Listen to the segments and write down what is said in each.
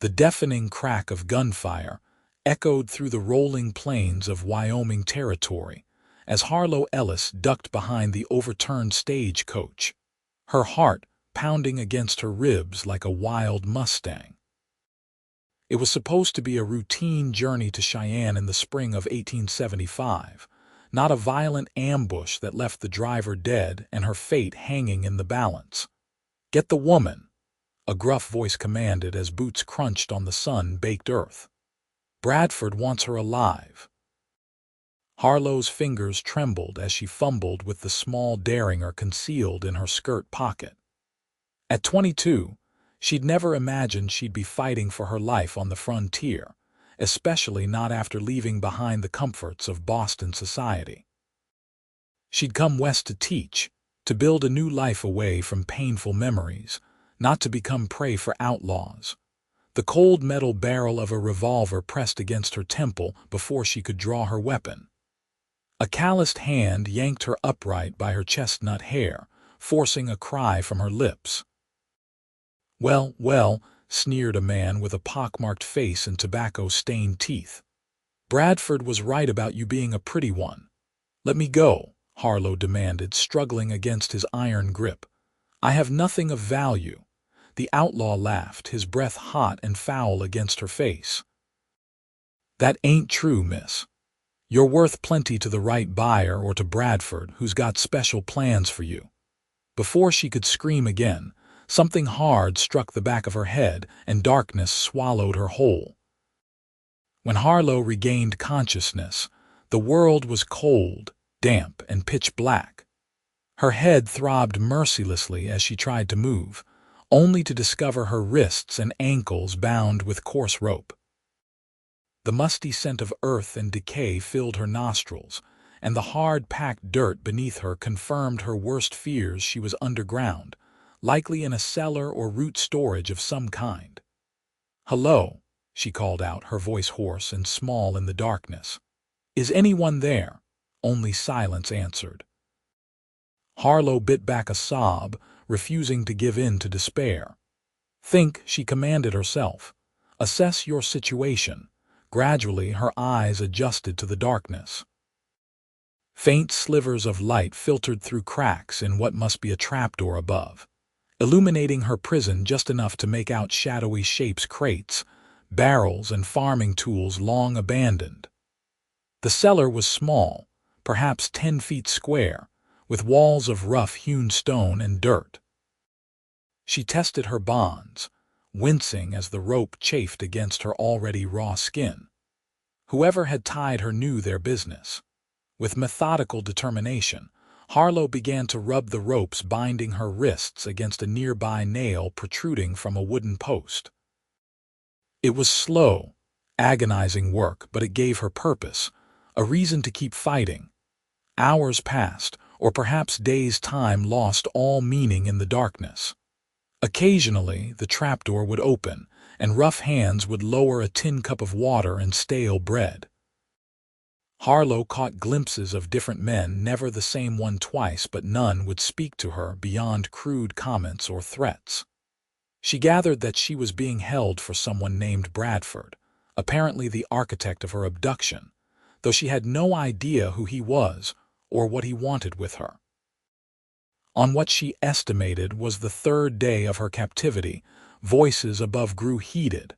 The deafening crack of gunfire echoed through the rolling plains of Wyoming territory as Harlow Ellis ducked behind the overturned stagecoach, her heart pounding against her ribs like a wild Mustang. It was supposed to be a routine journey to Cheyenne in the spring of 1875, not a violent ambush that left the driver dead and her fate hanging in the balance. "Get the woman," a gruff voice commanded as boots crunched on the sun-baked earth. "Bradford wants her alive." Harlow's fingers trembled as she fumbled with the small derringer concealed in her skirt pocket. At 22, she'd never imagined she'd be fighting for her life on the frontier, especially not after leaving behind the comforts of Boston society. She'd come west to teach, to build a new life away from painful memories, not to become prey for outlaws. The cold metal barrel of a revolver pressed against her temple before she could draw her weapon. A calloused hand yanked her upright by her chestnut hair, forcing a cry from her lips. "Well, well," sneered a man with a pockmarked face and tobacco-stained teeth. "Bradford was right about you being a pretty one." "Let me go," Harlow demanded, struggling against his iron grip. "I have nothing of value." The outlaw laughed, his breath hot and foul against her face. "That ain't true, miss. You're worth plenty to the right buyer or to Bradford, who's got special plans for you." Before she could scream again, something hard struck the back of her head and darkness swallowed her whole. When Harlow regained consciousness, the world was cold, damp, and pitch black. Her head throbbed mercilessly as she tried to move, only to discover her wrists and ankles bound with coarse rope. The musty scent of earth and decay filled her nostrils, and the hard-packed dirt beneath her confirmed her worst fears. She was underground, likely in a cellar or root storage of some kind. "Hello," she called out, her voice hoarse and small in the darkness. "Is anyone there?" Only silence answered. Harlow bit back a sob, refusing to give in to despair. "Think," she commanded herself. "Assess your situation." Gradually, her eyes adjusted to the darkness. Faint slivers of light filtered through cracks in what must be a trapdoor above, illuminating her prison just enough to make out shadowy shapes: crates, barrels, and farming tools long abandoned. The cellar was small, perhaps 10 feet square, with walls of rough-hewn stone and dirt. She tested her bonds, wincing as the rope chafed against her already raw skin. Whoever had tied her knew their business. With methodical determination, Harlow began to rub the ropes binding her wrists against a nearby nail protruding from a wooden post. It was slow, agonizing work, but it gave her purpose, a reason to keep fighting. Hours passed, or perhaps days' time lost all meaning in the darkness. Occasionally, the trapdoor would open, and rough hands would lower a tin cup of water and stale bread. Harlow caught glimpses of different men, never the same one twice, but none would speak to her beyond crude comments or threats. She gathered that she was being held for someone named Bradford, apparently the architect of her abduction, though she had no idea who he was or what he wanted with her. On what she estimated was the 3rd day of her captivity, voices above grew heated.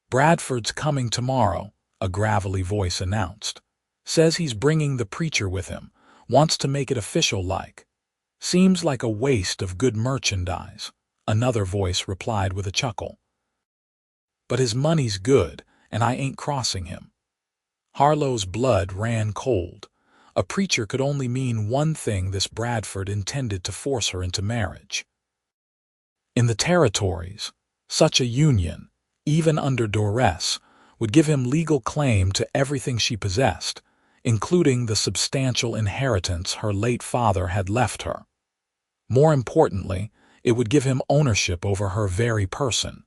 "Bradford's coming tomorrow," a gravelly voice announced. "Says he's bringing the preacher with him, wants to make it official-like. Seems like a waste of good merchandise," another voice replied with a chuckle. "But his money's good, and I ain't crossing him." Harlow's blood ran cold. A preacher could only mean one thing: this Bradford intended to force her into marriage. In the territories, such a union, even under duress, would give him legal claim to everything she possessed, including the substantial inheritance her late father had left her. More importantly, it would give him ownership over her very person.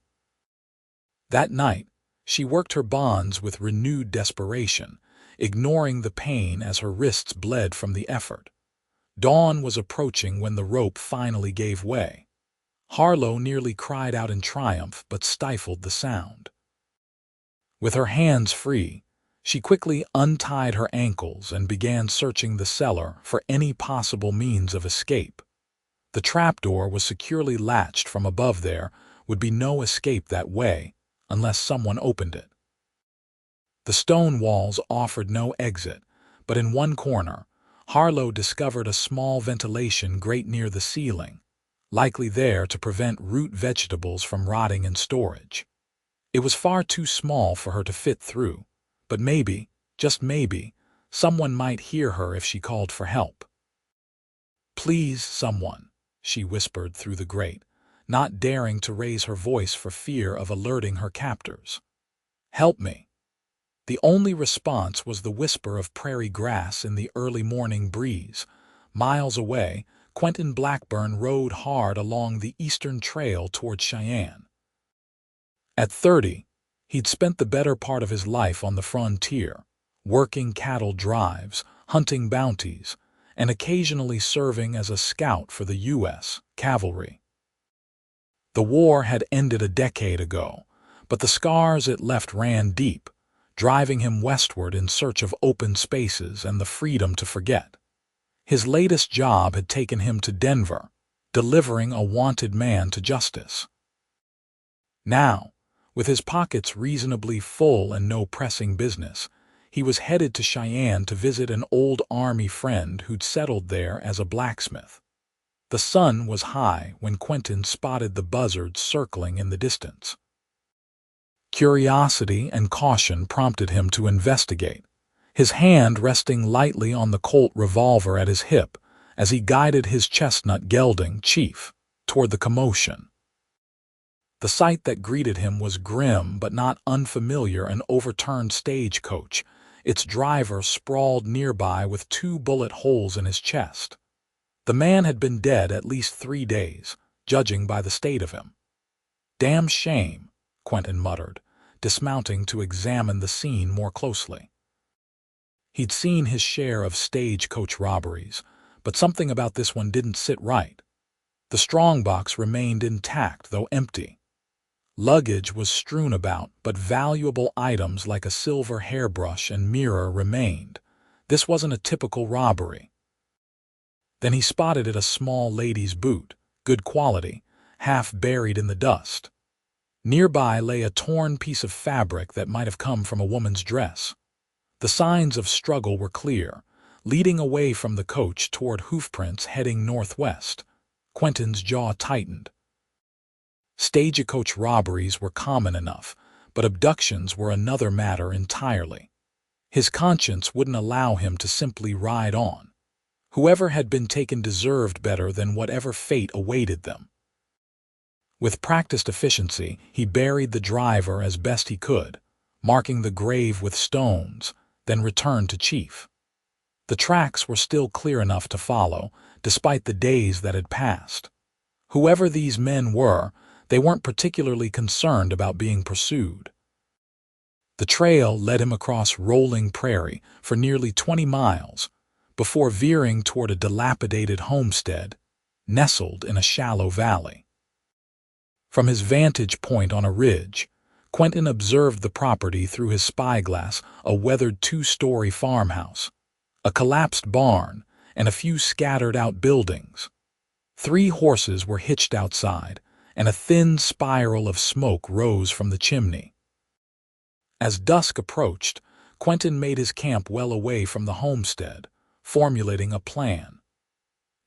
That night, she worked her bonds with renewed desperation, ignoring the pain as her wrists bled from the effort. Dawn was approaching when the rope finally gave way. Harlow nearly cried out in triumph but stifled the sound. With her hands free, she quickly untied her ankles and began searching the cellar for any possible means of escape. The trapdoor was securely latched from above. There would be no escape that way unless someone opened it. The stone walls offered no exit, but in one corner, Harlow discovered a small ventilation grate near the ceiling, likely there to prevent root vegetables from rotting in storage. It was far too small for her to fit through, but maybe, just maybe, someone might hear her if she called for help. "Please, someone," she whispered through the grate, not daring to raise her voice for fear of alerting her captors. "Help me." The only response was the whisper of prairie grass in the early morning breeze. Miles away, Quentin Blackburn rode hard along the eastern trail toward Cheyenne. At 30, he'd spent the better part of his life on the frontier, working cattle drives, hunting bounties, and occasionally serving as a scout for the U.S. cavalry. The war had ended a decade ago, but the scars it left ran deep, driving him westward in search of open spaces and the freedom to forget. His latest job had taken him to Denver, delivering a wanted man to justice. Now, with his pockets reasonably full and no pressing business, he was headed to Cheyenne to visit an old Army friend who'd settled there as a blacksmith. The sun was high when Quentin spotted the buzzards circling in the distance. Curiosity and caution prompted him to investigate, his hand resting lightly on the Colt revolver at his hip as he guided his chestnut-gelding chief toward the commotion. The sight that greeted him was grim but not unfamiliar: an overturned stagecoach, its driver sprawled nearby with 2 bullet holes in his chest. The man had been dead at least 3 days, judging by the state of him. "Damn shame," Quentin muttered, dismounting to examine the scene more closely. He'd seen his share of stagecoach robberies, but something about this one didn't sit right. The strongbox remained intact, though empty. Luggage was strewn about, but valuable items like a silver hairbrush and mirror remained. This wasn't a typical robbery. Then he spotted a small lady's boot, good quality, half buried in the dust. Nearby lay a torn piece of fabric that might have come from a woman's dress. The signs of struggle were clear, leading away from the coach toward hoofprints heading northwest. Quentin's jaw tightened. Stagecoach robberies were common enough, but abductions were another matter entirely. His conscience wouldn't allow him to simply ride on. Whoever had been taken deserved better than whatever fate awaited them. With practiced efficiency, he buried the driver as best he could, marking the grave with stones, then returned to Chief. The tracks were still clear enough to follow, despite the days that had passed. Whoever these men were, they weren't particularly concerned about being pursued. The trail led him across rolling prairie for nearly 20 miles, before veering toward a dilapidated homestead, nestled in a shallow valley. From his vantage point on a ridge, Quentin observed the property through his spyglass: a weathered 2-story farmhouse, a collapsed barn, and a few scattered-out buildings. 3 horses were hitched outside, and a thin spiral of smoke rose from the chimney. As dusk approached, Quentin made his camp well away from the homestead, formulating a plan.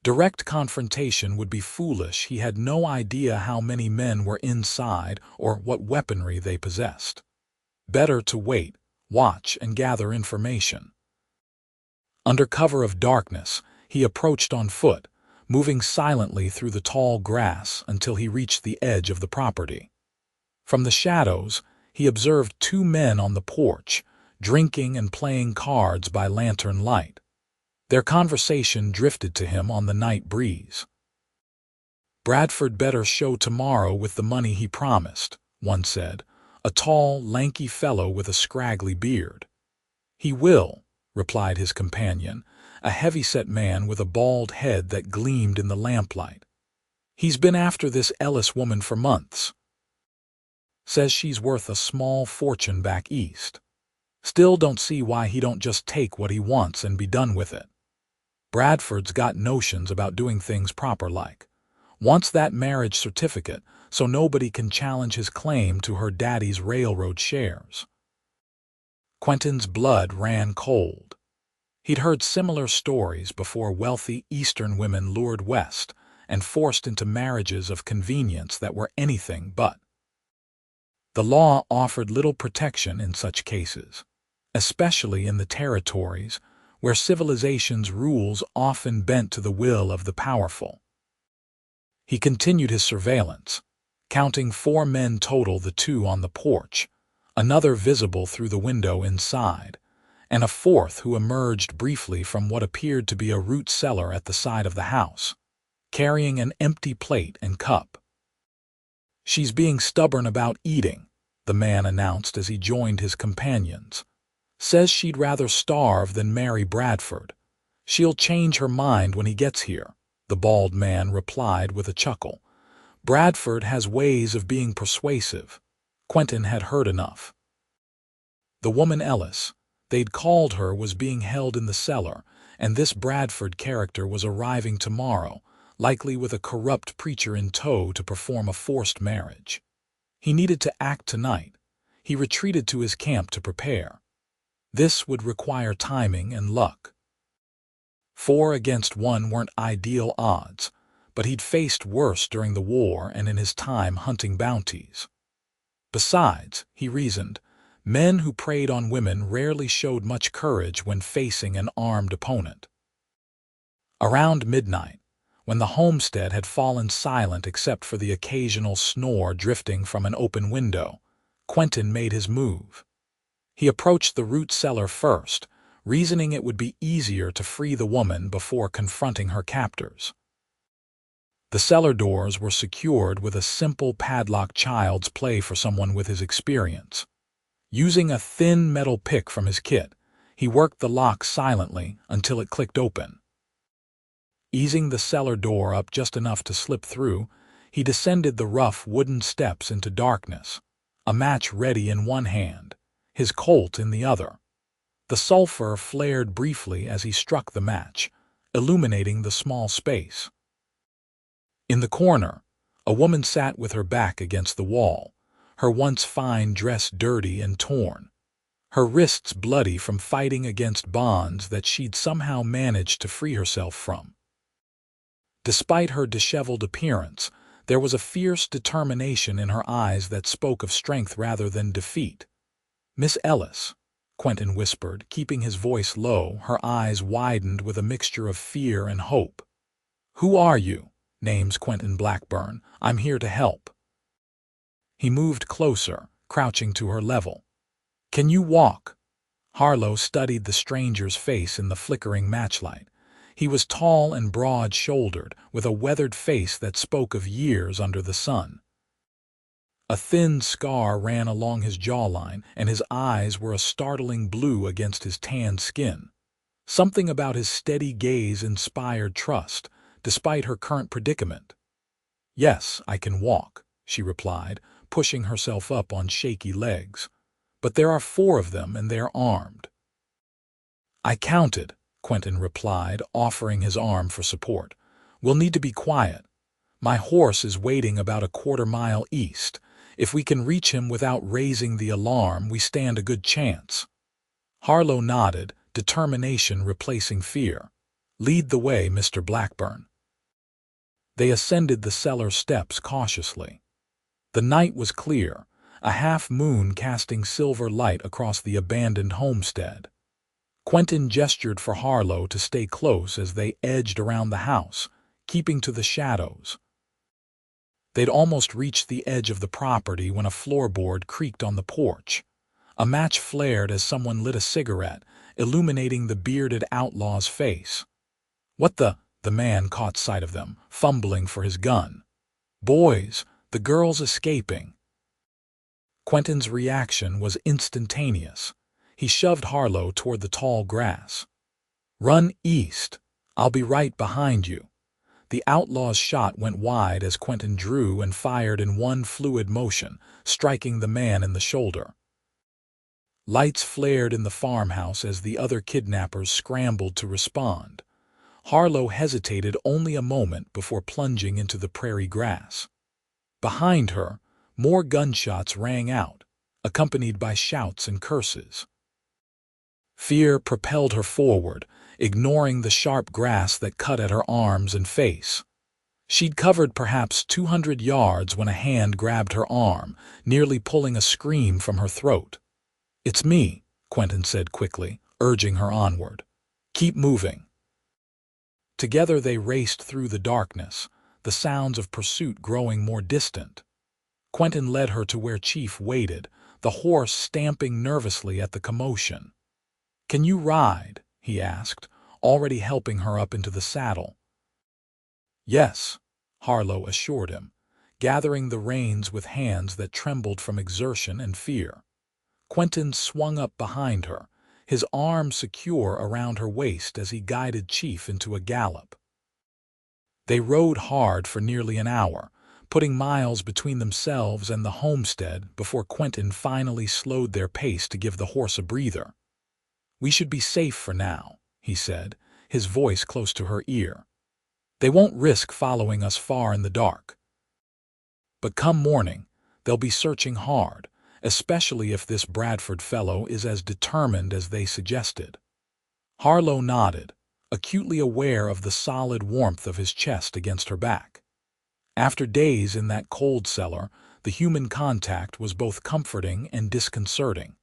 Direct confrontation would be foolish. He had no idea how many men were inside or what weaponry they possessed. Better to wait, watch, and gather information. Under cover of darkness, he approached on foot, moving silently through the tall grass until he reached the edge of the property. From the shadows, he observed 2 men on the porch, drinking and playing cards by lantern light. Their conversation drifted to him on the night breeze. "Bradford better show tomorrow with the money he promised," one said, a tall, lanky fellow with a scraggly beard. "He will," replied his companion, a heavy-set man with a bald head that gleamed in the lamplight. He's been after this Ellis woman for months. Says she's worth a small fortune back east. Still don't see why he don't just take what he wants and be done with it. Bradford's got notions about doing things proper like. Wants that marriage certificate so nobody can challenge his claim to her daddy's railroad shares. Quentin's blood ran cold. He'd heard similar stories before wealthy Eastern women lured west and forced into marriages of convenience that were anything but. The law offered little protection in such cases, especially in the territories where civilization's rules often bent to the will of the powerful. He continued his surveillance, counting 4 men total, the 2 on the porch, another visible through the window inside, and a 4th who emerged briefly from what appeared to be a root cellar at the side of the house, carrying an empty plate and cup. "She's being stubborn about eating," the man announced as he joined his companions. "Says she'd rather starve than marry Bradford. She'll change her mind when he gets here," the bald man replied with a chuckle. "Bradford has ways of being persuasive." Quentin had heard enough. The woman Ellis, they'd called her, was being held in the cellar, and this Bradford character was arriving tomorrow, likely with a corrupt preacher in tow to perform a forced marriage. He needed to act tonight. He retreated to his camp to prepare. This would require timing and luck. 4 against 1 weren't ideal odds, but he'd faced worse during the war and in his time hunting bounties. Besides, he reasoned, men who preyed on women rarely showed much courage when facing an armed opponent. Around midnight, when the homestead had fallen silent except for the occasional snore drifting from an open window, Quentin made his move. He approached the root cellar first, reasoning it would be easier to free the woman before confronting her captors. The cellar doors were secured with a simple padlock, child's play for someone with his experience. Using a thin metal pick from his kit, he worked the lock silently until it clicked open. Easing the cellar door up just enough to slip through, he descended the rough wooden steps into darkness, a match ready in one hand, his Colt in the other. The sulfur flared briefly as he struck the match, illuminating the small space. In the corner, a woman sat with her back against the wall, her once fine dress dirty and torn, her wrists bloody from fighting against bonds that she'd somehow managed to free herself from. Despite her disheveled appearance, there was a fierce determination in her eyes that spoke of strength rather than defeat. "Miss Ellis," Quentin whispered, keeping his voice low. Her eyes widened with a mixture of fear and hope. "Who are you?" "Name's Quentin Blackburn. I'm here to help." He moved closer, crouching to her level. "Can you walk?" Harlow studied the stranger's face in the flickering matchlight. He was tall and broad-shouldered, with a weathered face that spoke of years under the sun. A thin scar ran along his jawline, and his eyes were a startling blue against his tanned skin. Something about his steady gaze inspired trust, despite her current predicament. "Yes, I can walk," she replied, pushing herself up on shaky legs. "But there are 4 of them, and they're armed." "I counted," Quentin replied, offering his arm for support. "We'll need to be quiet. My horse is waiting about a quarter-mile east. If we can reach him without raising the alarm, we stand a good chance." Harlow nodded, determination replacing fear. "Lead the way, Mr. Blackburn." They ascended the cellar steps cautiously. The night was clear, a half-moon casting silver light across the abandoned homestead. Quentin gestured for Harlow to stay close as they edged around the house, keeping to the shadows. They'd almost reached the edge of the property when a floorboard creaked on the porch. A match flared as someone lit a cigarette, illuminating the bearded outlaw's face. "What the?" The man caught sight of them, fumbling for his gun. "Boys, the girl's escaping." Quentin's reaction was instantaneous. He shoved Harlow toward the tall grass. "Run east. I'll be right behind you." The outlaw's shot went wide as Quentin drew and fired in one fluid motion, striking the man in the shoulder. Lights flared in the farmhouse as the other kidnappers scrambled to respond. Harlow hesitated only a moment before plunging into the prairie grass. Behind her, more gunshots rang out, accompanied by shouts and curses. Fear propelled her forward, ignoring the sharp grass that cut at her arms and face. She'd covered perhaps 200 yards when a hand grabbed her arm, nearly pulling a scream from her throat. "It's me," Quentin said quickly, urging her onward. "Keep moving." Together they raced through the darkness, the sounds of pursuit growing more distant. Quentin led her to where Chief waited, the horse stamping nervously at the commotion. "Can you ride?" he asked, already helping her up into the saddle. "Yes," Harlow assured him, gathering the reins with hands that trembled from exertion and fear. Quentin swung up behind her, his arm secure around her waist as he guided Chief into a gallop. They rode hard for nearly an hour, putting miles between themselves and the homestead before Quentin finally slowed their pace to give the horse a breather. "We should be safe for now," he said, his voice close to her ear. "They won't risk following us far in the dark. But come morning, they'll be searching hard, especially if this Bradford fellow is as determined as they suggested." Harlow nodded, acutely aware of the solid warmth of his chest against her back. After days in that cold cellar, the human contact was both comforting and disconcerting.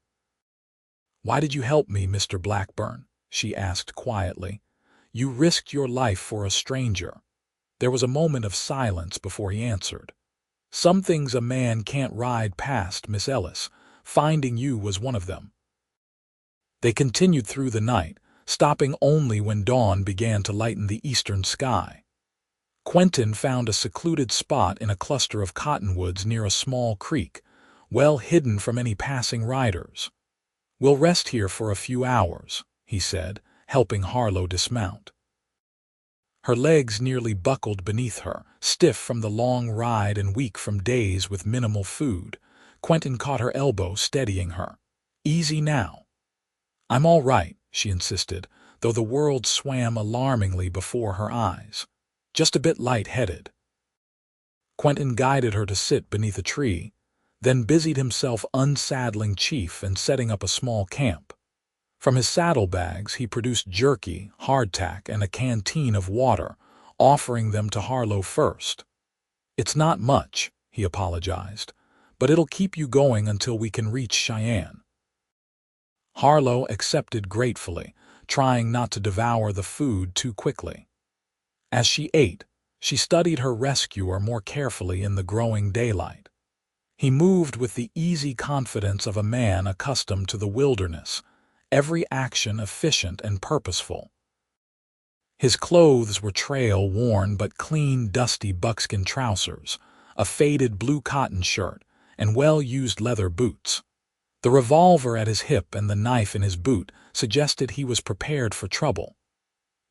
"Why did you help me, Mr. Blackburn?" she asked quietly. "You risked your life for a stranger." There was a moment of silence before he answered. "Some things a man can't ride past, Miss Ellis. Finding you was one of them." They continued through the night, stopping only when dawn began to lighten the eastern sky. Quentin found a secluded spot in a cluster of cottonwoods near a small creek, well hidden from any passing riders. "We'll rest here for a few hours," he said, helping Harlow dismount. Her legs nearly buckled beneath her, stiff from the long ride and weak from days with minimal food. Quentin caught her elbow, steadying her. "Easy now." "I'm all right," she insisted, though the world swam alarmingly before her eyes. "Just a bit light-headed." Quentin guided her to sit beneath a tree, then busied himself unsaddling Chief and setting up a small camp. From his saddlebags he produced jerky, hardtack, and a canteen of water, offering them to Harlow first. "It's not much," he apologized, "but it'll keep you going until we can reach Cheyenne." Harlow accepted gratefully, trying not to devour the food too quickly. As she ate, she studied her rescuer more carefully in the growing daylight. He moved with the easy confidence of a man accustomed to the wilderness, every action efficient and purposeful. His clothes were trail-worn but clean, dusty buckskin trousers, a faded blue cotton shirt, and well-used leather boots. The revolver at his hip and the knife in his boot suggested he was prepared for trouble.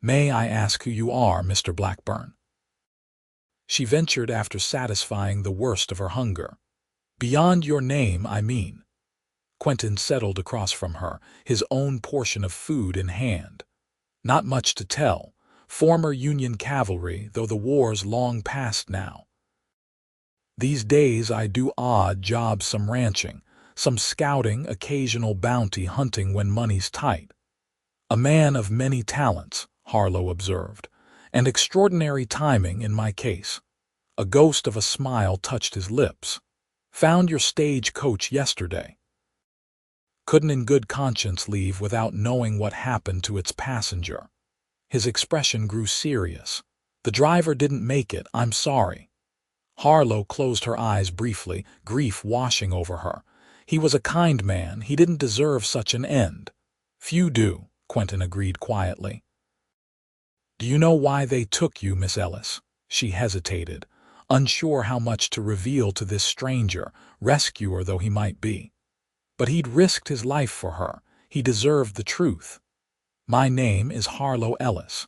"May I ask who you are, Mr. Blackburn?" she ventured after satisfying the worst of her hunger. "Beyond your name, I mean." Quentin settled across from her, his own portion of food in hand. "Not much to tell. Former Union cavalry, though the war's long past now. These days I do odd jobs, some ranching, some scouting, occasional bounty hunting when money's tight." "A man of many talents," Harlow observed, "and extraordinary timing in my case." A ghost of a smile touched his lips. "Found your stage coach yesterday. Couldn't in good conscience leave without knowing what happened to its passenger." His expression grew serious. "The driver didn't make it, I'm sorry." Harlow closed her eyes briefly, grief washing over her. He was a kind man, he didn't deserve such an end. "Few do," Quentin agreed quietly. "Do you know why they took you, Miss Ellis?" She hesitated, unsure how much to reveal to this stranger, rescuer though he might be. But he'd risked his life for her. He deserved the truth. "My name is Harlow Ellis.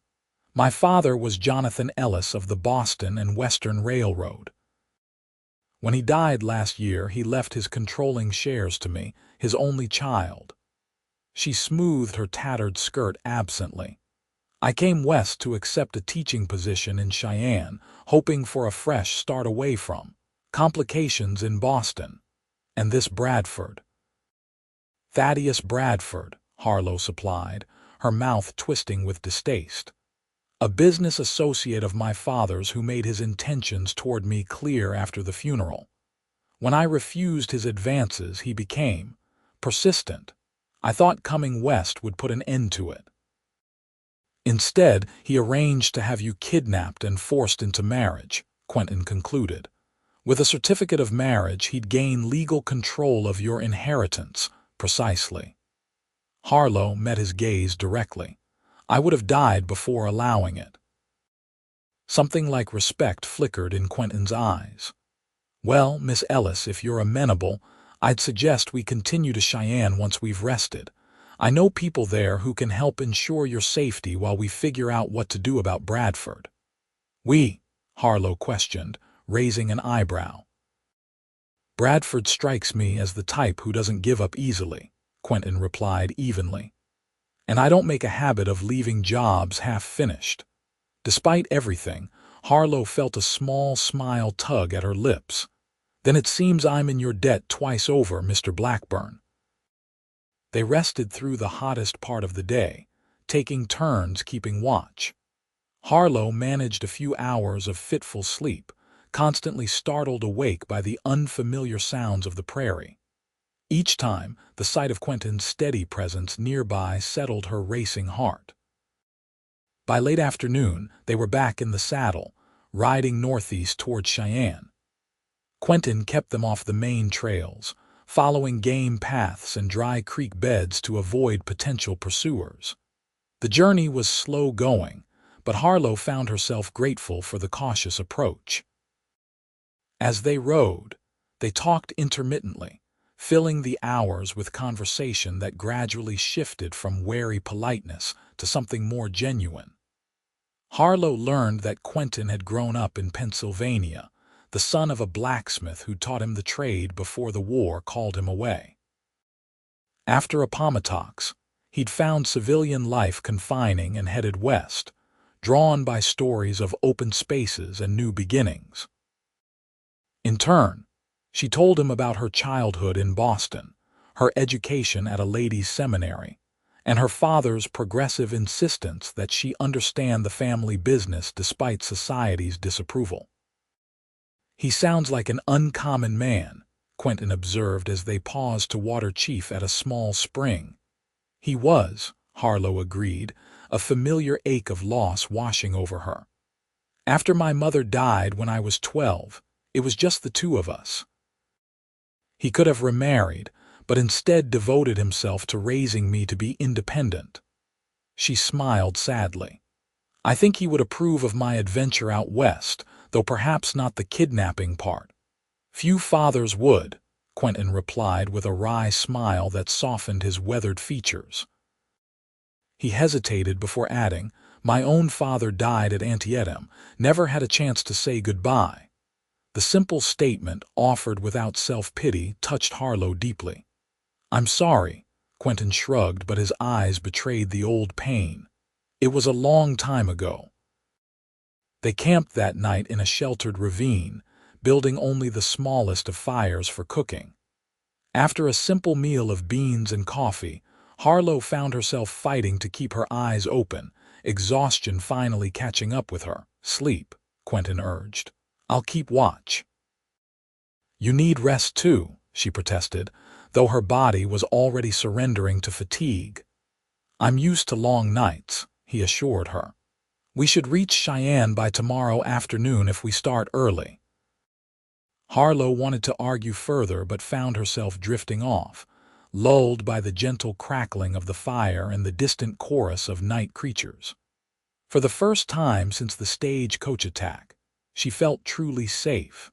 My father was Jonathan Ellis of the Boston and Western Railroad. When he died last year, he left his controlling shares to me, his only child. She smoothed her tattered skirt absently. I came west to accept a teaching position in Cheyenne, hoping for a fresh start away from complications in Boston. And this Bradford. Thaddeus Bradford, Harlow supplied, her mouth twisting with distaste. A business associate of my father's who made his intentions toward me clear after the funeral. When I refused his advances, he became persistent. I thought coming west would put an end to it. Instead, he arranged to have you kidnapped and forced into marriage, Quentin concluded. With a certificate of marriage, he'd gain legal control of your inheritance, precisely. Harlow met his gaze directly. I would have died before allowing it. Something like respect flickered in Quentin's eyes. Well, Miss Ellis, if you're amenable, I'd suggest we continue to Cheyenne once we've rested. I know people there who can help ensure your safety while we figure out what to do about Bradford. We? Harlow questioned, raising an eyebrow. Bradford strikes me as the type who doesn't give up easily, Quentin replied evenly. And I don't make a habit of leaving jobs half-finished. Despite everything, Harlow felt a small smile tug at her lips. Then it seems I'm in your debt twice over, Mr. Blackburn. They rested through the hottest part of the day, taking turns keeping watch. Harlow managed a few hours of fitful sleep, constantly startled awake by the unfamiliar sounds of the prairie. Each time, the sight of Quentin's steady presence nearby settled her racing heart. By late afternoon, they were back in the saddle, riding northeast toward Cheyenne. Quentin kept them off the main trails, following game paths and dry creek beds to avoid potential pursuers. The journey was slow going, but Harlow found herself grateful for the cautious approach. As they rode, they talked intermittently, filling the hours with conversation that gradually shifted from wary politeness to something more genuine. Harlow learned that Quentin had grown up in Pennsylvania, the son of a blacksmith who taught him the trade before the war called him away. After Appomattox, he'd found civilian life confining and headed west, drawn by stories of open spaces and new beginnings. In turn, she told him about her childhood in Boston, her education at a ladies' seminary, and her father's progressive insistence that she understand the family business despite society's disapproval. He sounds like an uncommon man, Quentin observed as they paused to water Chief at a small spring. He was, Harlow agreed, a familiar ache of loss washing over her. After my mother died when I was 12, it was just the two of us. He could have remarried, but instead devoted himself to raising me to be independent. She smiled sadly. I think he would approve of my adventure out west, though perhaps not the kidnapping part. Few fathers would, Quentin replied with a wry smile that softened his weathered features. He hesitated before adding, my own father died at Antietam, never had a chance to say goodbye. The simple statement, offered without self-pity, touched Harlow deeply. I'm sorry, Quentin shrugged, but his eyes betrayed the old pain. It was a long time ago. They camped that night in a sheltered ravine, building only the smallest of fires for cooking. After a simple meal of beans and coffee, Harlow found herself fighting to keep her eyes open, exhaustion finally catching up with her. Sleep, Quentin urged. I'll keep watch. You need rest too, she protested, though her body was already surrendering to fatigue. I'm used to long nights, he assured her. We should reach Cheyenne by tomorrow afternoon if we start early. Harlow wanted to argue further but found herself drifting off, lulled by the gentle crackling of the fire and the distant chorus of night creatures. For the first time since the stagecoach attack, she felt truly safe.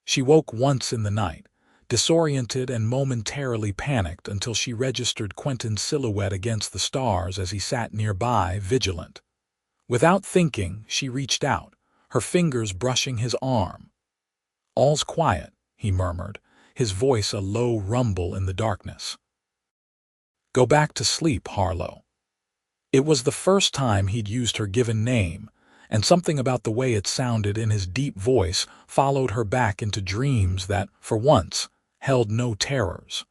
She woke once in the night, disoriented and momentarily panicked until she registered Quentin's silhouette against the stars as he sat nearby, vigilant. Without thinking, she reached out, her fingers brushing his arm. "All's quiet," he murmured, his voice a low rumble in the darkness. "Go back to sleep, Harlow." It was the first time he'd used her given name, and something about the way it sounded in his deep voice followed her back into dreams that, for once, held no terrors.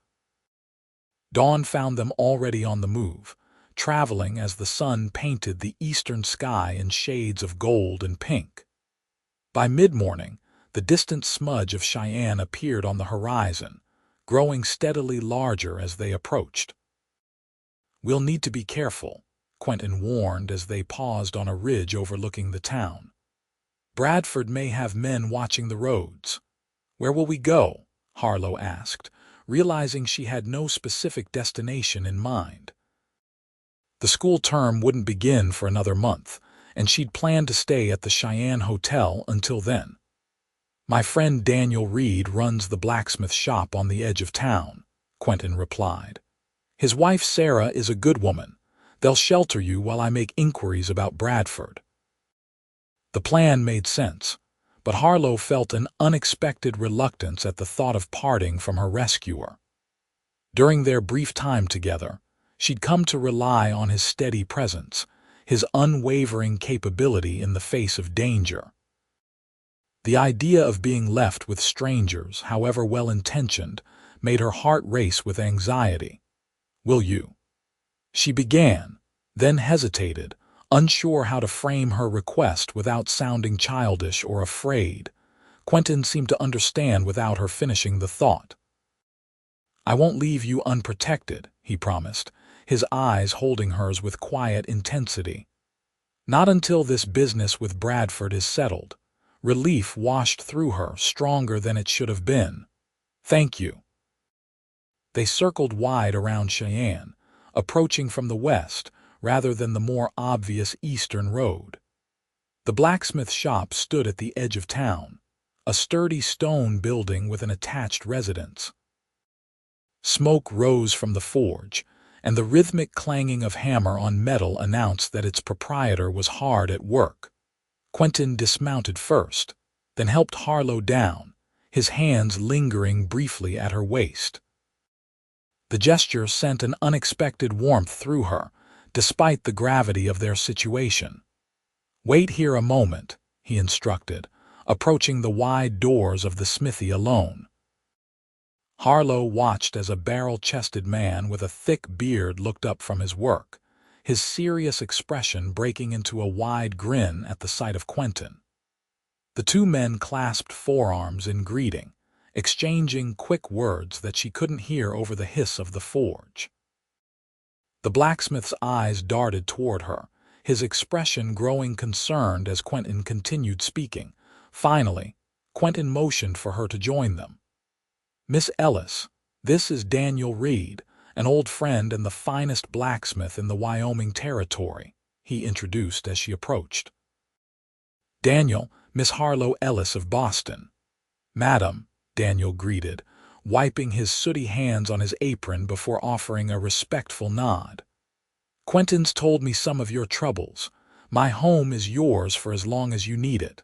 Dawn found them already on the move, traveling as the sun painted the eastern sky in shades of gold and pink. By mid-morning, the distant smudge of Cheyenne appeared on the horizon, growing steadily larger as they approached. "We'll need to be careful," Quentin warned as they paused on a ridge overlooking the town. "Bradford may have men watching the roads." "Where will we go?" Harlow asked, realizing she had no specific destination in mind. The school term wouldn't begin for another month, and she'd planned to stay at the Cheyenne Hotel until then. "My friend Daniel Reed runs the blacksmith shop on the edge of town," Quentin replied. "His wife Sarah is a good woman. They'll shelter you while I make inquiries about Bradford." The plan made sense, but Harlow felt an unexpected reluctance at the thought of parting from her rescuer. During their brief time together, she'd come to rely on his steady presence, his unwavering capability in the face of danger. The idea of being left with strangers, however well-intentioned, made her heart race with anxiety. "Will you?" She began, then hesitated, unsure how to frame her request without sounding childish or afraid. Quentin seemed to understand without her finishing the thought. "I won't leave you unprotected," he promised, his eyes holding hers with quiet intensity. "Not until this business with Bradford is settled." Relief washed through her, stronger than it should have been. "Thank you." They circled wide around Cheyenne, approaching from the west rather than the more obvious eastern road. The blacksmith shop stood at the edge of town, a sturdy stone building with an attached residence. Smoke rose from the forge, and the rhythmic clanging of hammer on metal announced that its proprietor was hard at work. Quentin dismounted first, then helped Harlow down, his hands lingering briefly at her waist. The gesture sent an unexpected warmth through her, despite the gravity of their situation. "Wait here a moment," he instructed, approaching the wide doors of the smithy alone. Harlow watched as a barrel-chested man with a thick beard looked up from his work, his serious expression breaking into a wide grin at the sight of Quentin. The two men clasped forearms in greeting, exchanging quick words that she couldn't hear over the hiss of the forge. The blacksmith's eyes darted toward her, his expression growing concerned as Quentin continued speaking. Finally, Quentin motioned for her to join them. "Miss Ellis, this is Daniel Reed, an old friend and the finest blacksmith in the Wyoming territory," he introduced as she approached. "Daniel, Miss Harlow Ellis of Boston." "Madam," Daniel greeted, wiping his sooty hands on his apron before offering a respectful nod. "Quentin's told me some of your troubles. My home is yours for as long as you need it."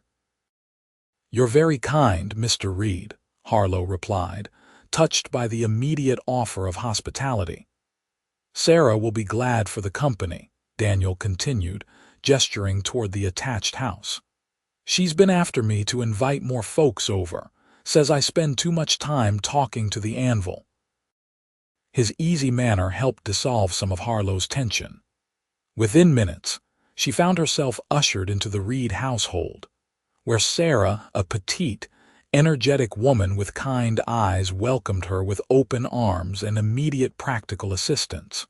"You're very kind, Mr. Reed," Harlow replied, touched by the immediate offer of hospitality. "Sarah will be glad for the company," Daniel continued, gesturing toward the attached house. "She's been after me to invite more folks over, says I spend too much time talking to the anvil." His easy manner helped dissolve some of Harlow's tension. Within minutes, she found herself ushered into the Reed household, where Sarah, a petite, energetic woman with kind eyes, welcomed her with open arms and immediate practical assistance.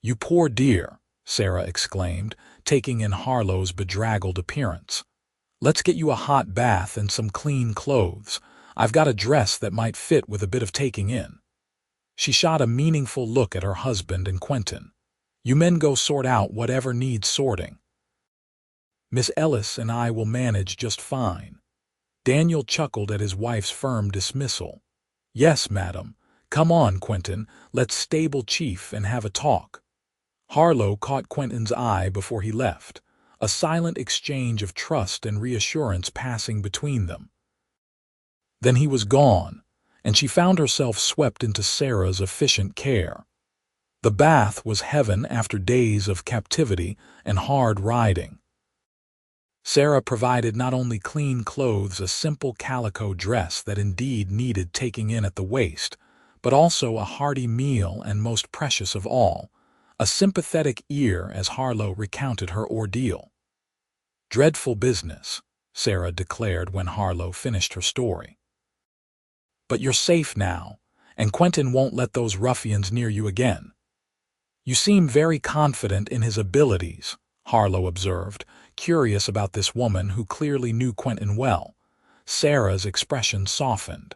"You poor dear," Sarah exclaimed, taking in Harlow's bedraggled appearance. "Let's get you a hot bath and some clean clothes. I've got a dress that might fit with a bit of taking in." She shot a meaningful look at her husband and Quentin. "You men go sort out whatever needs sorting. Miss Ellis and I will manage just fine." Daniel chuckled at his wife's firm dismissal. "Yes, madam. Come on, Quentin, let's stable chief and have a talk." Harlow caught Quentin's eye before he left, a silent exchange of trust and reassurance passing between them. Then he was gone, and she found herself swept into Sarah's efficient care. The bath was heaven after days of captivity and hard riding. Sarah provided not only clean clothes, a simple calico dress that indeed needed taking in at the waist, but also a hearty meal and, most precious of all, a sympathetic ear as Harlow recounted her ordeal. "Dreadful business," Sarah declared when Harlow finished her story. "But you're safe now, and Quentin won't let those ruffians near you again." "You seem very confident in his abilities," Harlow observed, curious about this woman who clearly knew Quentin well. Sarah's expression softened.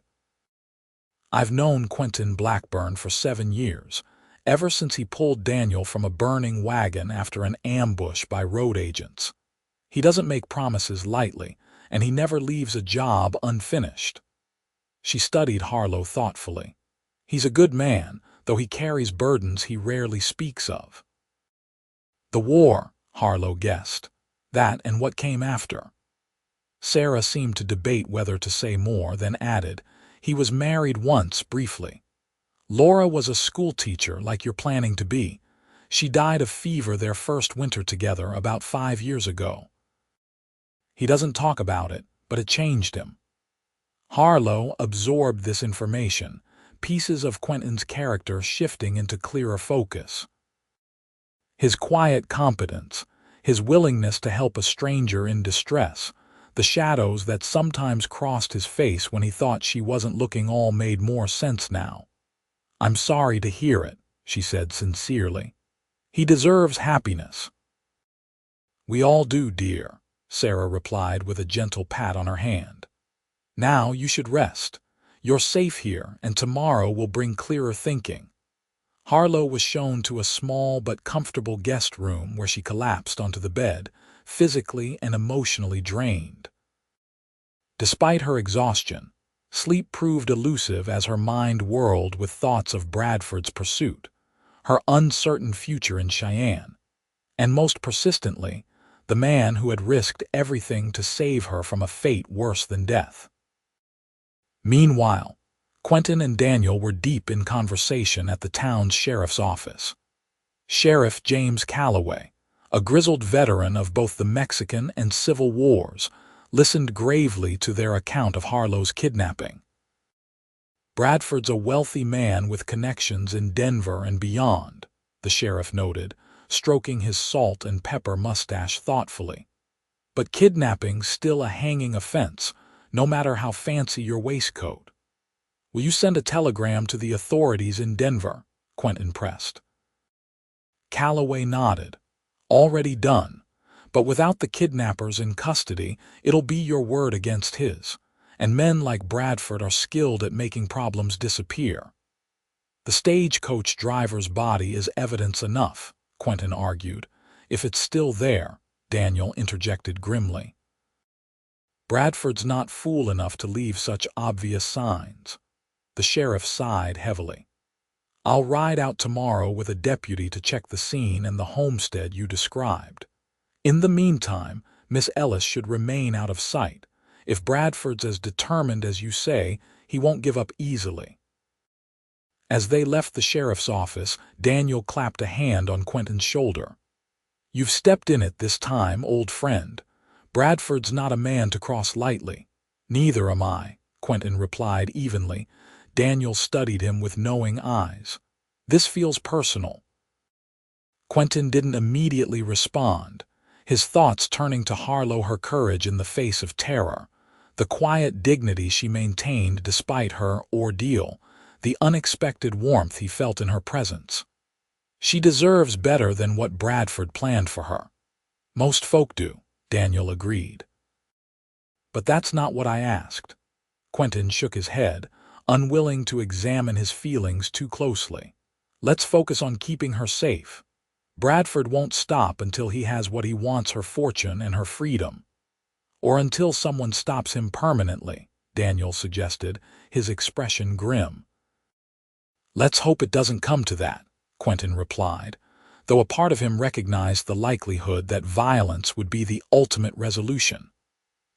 "I've known Quentin Blackburn for 7 years, ever since he pulled Daniel from a burning wagon after an ambush by road agents. He doesn't make promises lightly, and he never leaves a job unfinished." She studied Harlow thoughtfully. "He's a good man, though he carries burdens he rarely speaks of." "The war," Harlow guessed. "That and what came after." Sarah seemed to debate whether to say more, then added, "He was married once, briefly. Laura was a schoolteacher like you're planning to be. She died of fever their first winter together about 5 years ago. He doesn't talk about it, but it changed him." Harlow absorbed this information, pieces of Quentin's character shifting into clearer focus. His quiet competence, his willingness to help a stranger in distress, the shadows that sometimes crossed his face when he thought she wasn't looking all made more sense now. "I'm sorry to hear it," she said sincerely. "He deserves happiness." "We all do, dear," Sarah replied with a gentle pat on her hand. "Now you should rest. You're safe here, and tomorrow will bring clearer thinking." Harlow was shown to a small but comfortable guest room where she collapsed onto the bed, physically and emotionally drained. Despite her exhaustion, sleep proved elusive as her mind whirled with thoughts of Bradford's pursuit, her uncertain future in Cheyenne, and most persistently, the man who had risked everything to save her from a fate worse than death. Meanwhile, Quentin and Daniel were deep in conversation at the town's sheriff's office. Sheriff James Calloway, a grizzled veteran of both the Mexican and Civil Wars, listened gravely to their account of Harlow's kidnapping. "Bradford's a wealthy man with connections in Denver and beyond," the sheriff noted, stroking his salt and pepper mustache thoughtfully. "But kidnapping's still a hanging offense, no matter how fancy your waistcoat." "Will you send a telegram to the authorities in Denver?" Quentin pressed. Calloway nodded. "Already done. But without the kidnappers in custody, it'll be your word against his, and men like Bradford are skilled at making problems disappear." "The stagecoach driver's body is evidence enough," Quentin argued. "If it's still there," Daniel interjected grimly. "Bradford's not fool enough to leave such obvious signs." The sheriff sighed heavily. "I'll ride out tomorrow with a deputy to check the scene and the homestead you described. In the meantime, Miss Ellis should remain out of sight. If Bradford's as determined as you say, he won't give up easily." As they left the sheriff's office, Daniel clapped a hand on Quentin's shoulder. "You've stepped in it this time, old friend. Bradford's not a man to cross lightly." "Neither am I," Quentin replied evenly. Daniel studied him with knowing eyes. "This feels personal." Quentin didn't immediately respond, his thoughts turning to Harlow, her courage in the face of terror, the quiet dignity she maintained despite her ordeal, the unexpected warmth he felt in her presence. "She deserves better than what Bradford planned for her." "Most folk do," Daniel agreed. "But that's not what I asked." Quentin shook his head, unwilling to examine his feelings too closely. "Let's focus on keeping her safe. Bradford won't stop until he has what he wants, her fortune and her freedom." "Or until someone stops him permanently," Daniel suggested, his expression grim. "Let's hope it doesn't come to that," Quentin replied. though a part of him recognized the likelihood that violence would be the ultimate resolution.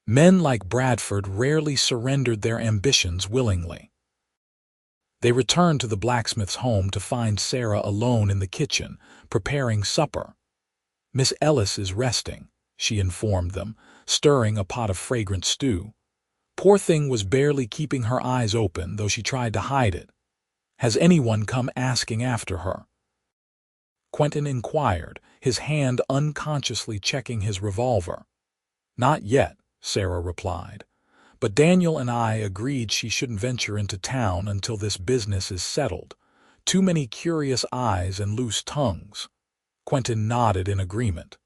Men like Bradford rarely surrendered their ambitions willingly. They returned to the blacksmith's home to find Sarah alone in the kitchen, preparing supper. "Miss Ellis is resting," she informed them, stirring a pot of fragrant stew. Poor thing was barely keeping her eyes open, though she tried to hide it. "Has anyone come asking after her?" Quentin inquired, his hand unconsciously checking his revolver. "Not yet," Sarah replied. "But Daniel and I agreed she shouldn't venture into town until this business is settled. Too many curious eyes and loose tongues." Quentin nodded in agreement.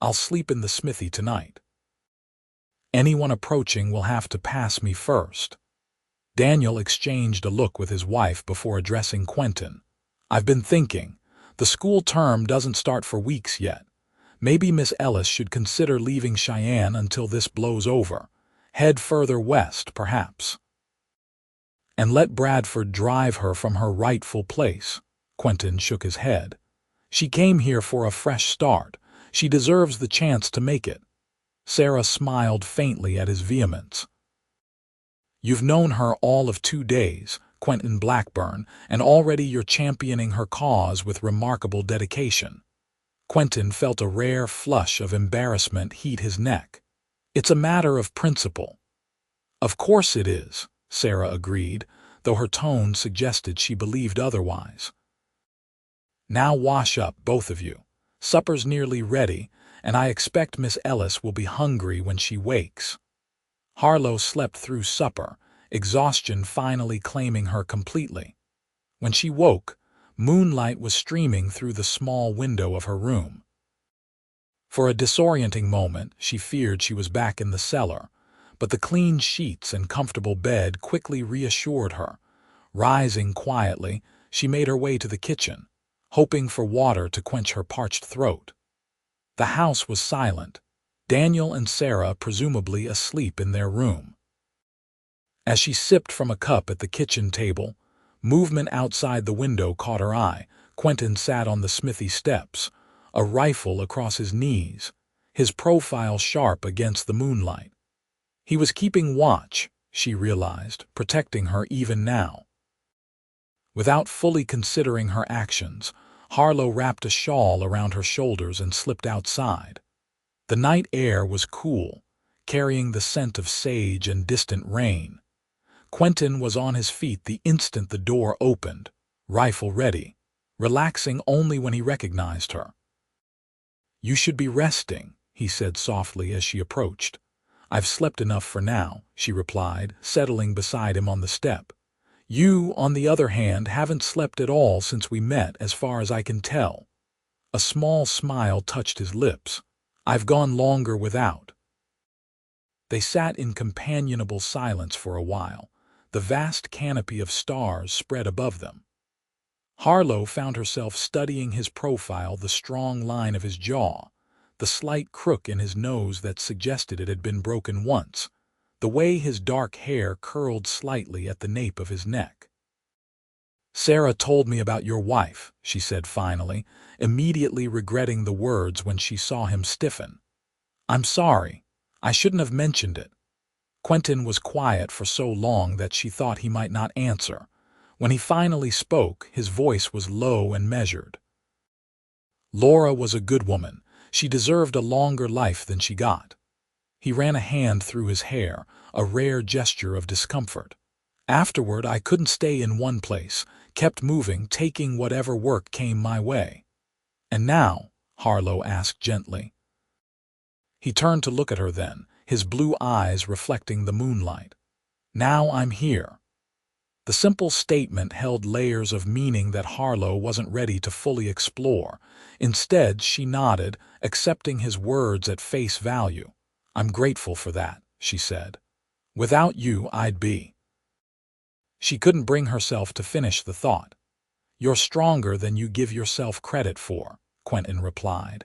"I'll sleep in the smithy tonight. Anyone approaching will have to pass me first." Daniel exchanged a look with his wife before addressing Quentin. "I've been thinking. The school term doesn't start for weeks yet. Maybe Miss Ellis should consider leaving Cheyenne until this blows over. Head further west, perhaps. And let Bradford drive her from her rightful place." Quentin shook his head. "She came here for a fresh start. She deserves the chance to make it." Sarah smiled faintly at his vehemence. "You've known her all of 2 days, Quentin Blackburn, and already you're championing her cause with remarkable dedication." Quentin felt a rare flush of embarrassment heat his neck. "It's a matter of principle." "Of course it is," Sarah agreed, though her tone suggested she believed otherwise. "Now wash up, both of you. Supper's nearly ready, and I expect Miss Ellis will be hungry when she wakes." Harlow slept through supper, exhaustion finally claiming her completely. When she woke, moonlight was streaming through the small window of her room. For a disorienting moment, she feared she was back in the cellar, but the clean sheets and comfortable bed quickly reassured her. Rising quietly, she made her way to the kitchen, hoping for water to quench her parched throat. The house was silent, Daniel and Sarah presumably asleep in their room. As she sipped from a cup at the kitchen table, movement outside the window caught her eye. Quentin sat on the smithy steps, a rifle across his knees, his profile sharp against the moonlight. He was keeping watch, she realized, protecting her even now. Without fully considering her actions, Harlow wrapped a shawl around her shoulders and slipped outside. The night air was cool, carrying the scent of sage and distant rain. Quentin was on his feet the instant the door opened, rifle ready, relaxing only when he recognized her. "You should be resting," he said softly as she approached. "I've slept enough for now," she replied, settling beside him on the step. "You, on the other hand, haven't slept at all since we met, as far as I can tell." A small smile touched his lips. "I've gone longer without." They sat in companionable silence for a while, the vast canopy of stars spread above them. Harlow found herself studying his profile, the strong line of his jaw, the slight crook in his nose that suggested it had been broken once, the way his dark hair curled slightly at the nape of his neck. "Sarah told me about your wife," she said finally, immediately regretting the words when she saw him stiffen. "I'm sorry. I shouldn't have mentioned it." Quentin was quiet for so long that she thought he might not answer. When he finally spoke, his voice was low and measured. "Laura was a good woman. She deserved a longer life than she got." He ran a hand through his hair, a rare gesture of discomfort. "Afterward, I couldn't stay in one place, kept moving, taking whatever work came my way." "And now?" Harlow asked gently. He turned to look at her then, his blue eyes reflecting the moonlight. "Now I'm here." The simple statement held layers of meaning that Harlow wasn't ready to fully explore. Instead, she nodded, accepting his words at face value. "I'm grateful for that," she said. "Without you, I'd be—" She couldn't bring herself to finish the thought. "You're stronger than you give yourself credit for," Quentin replied.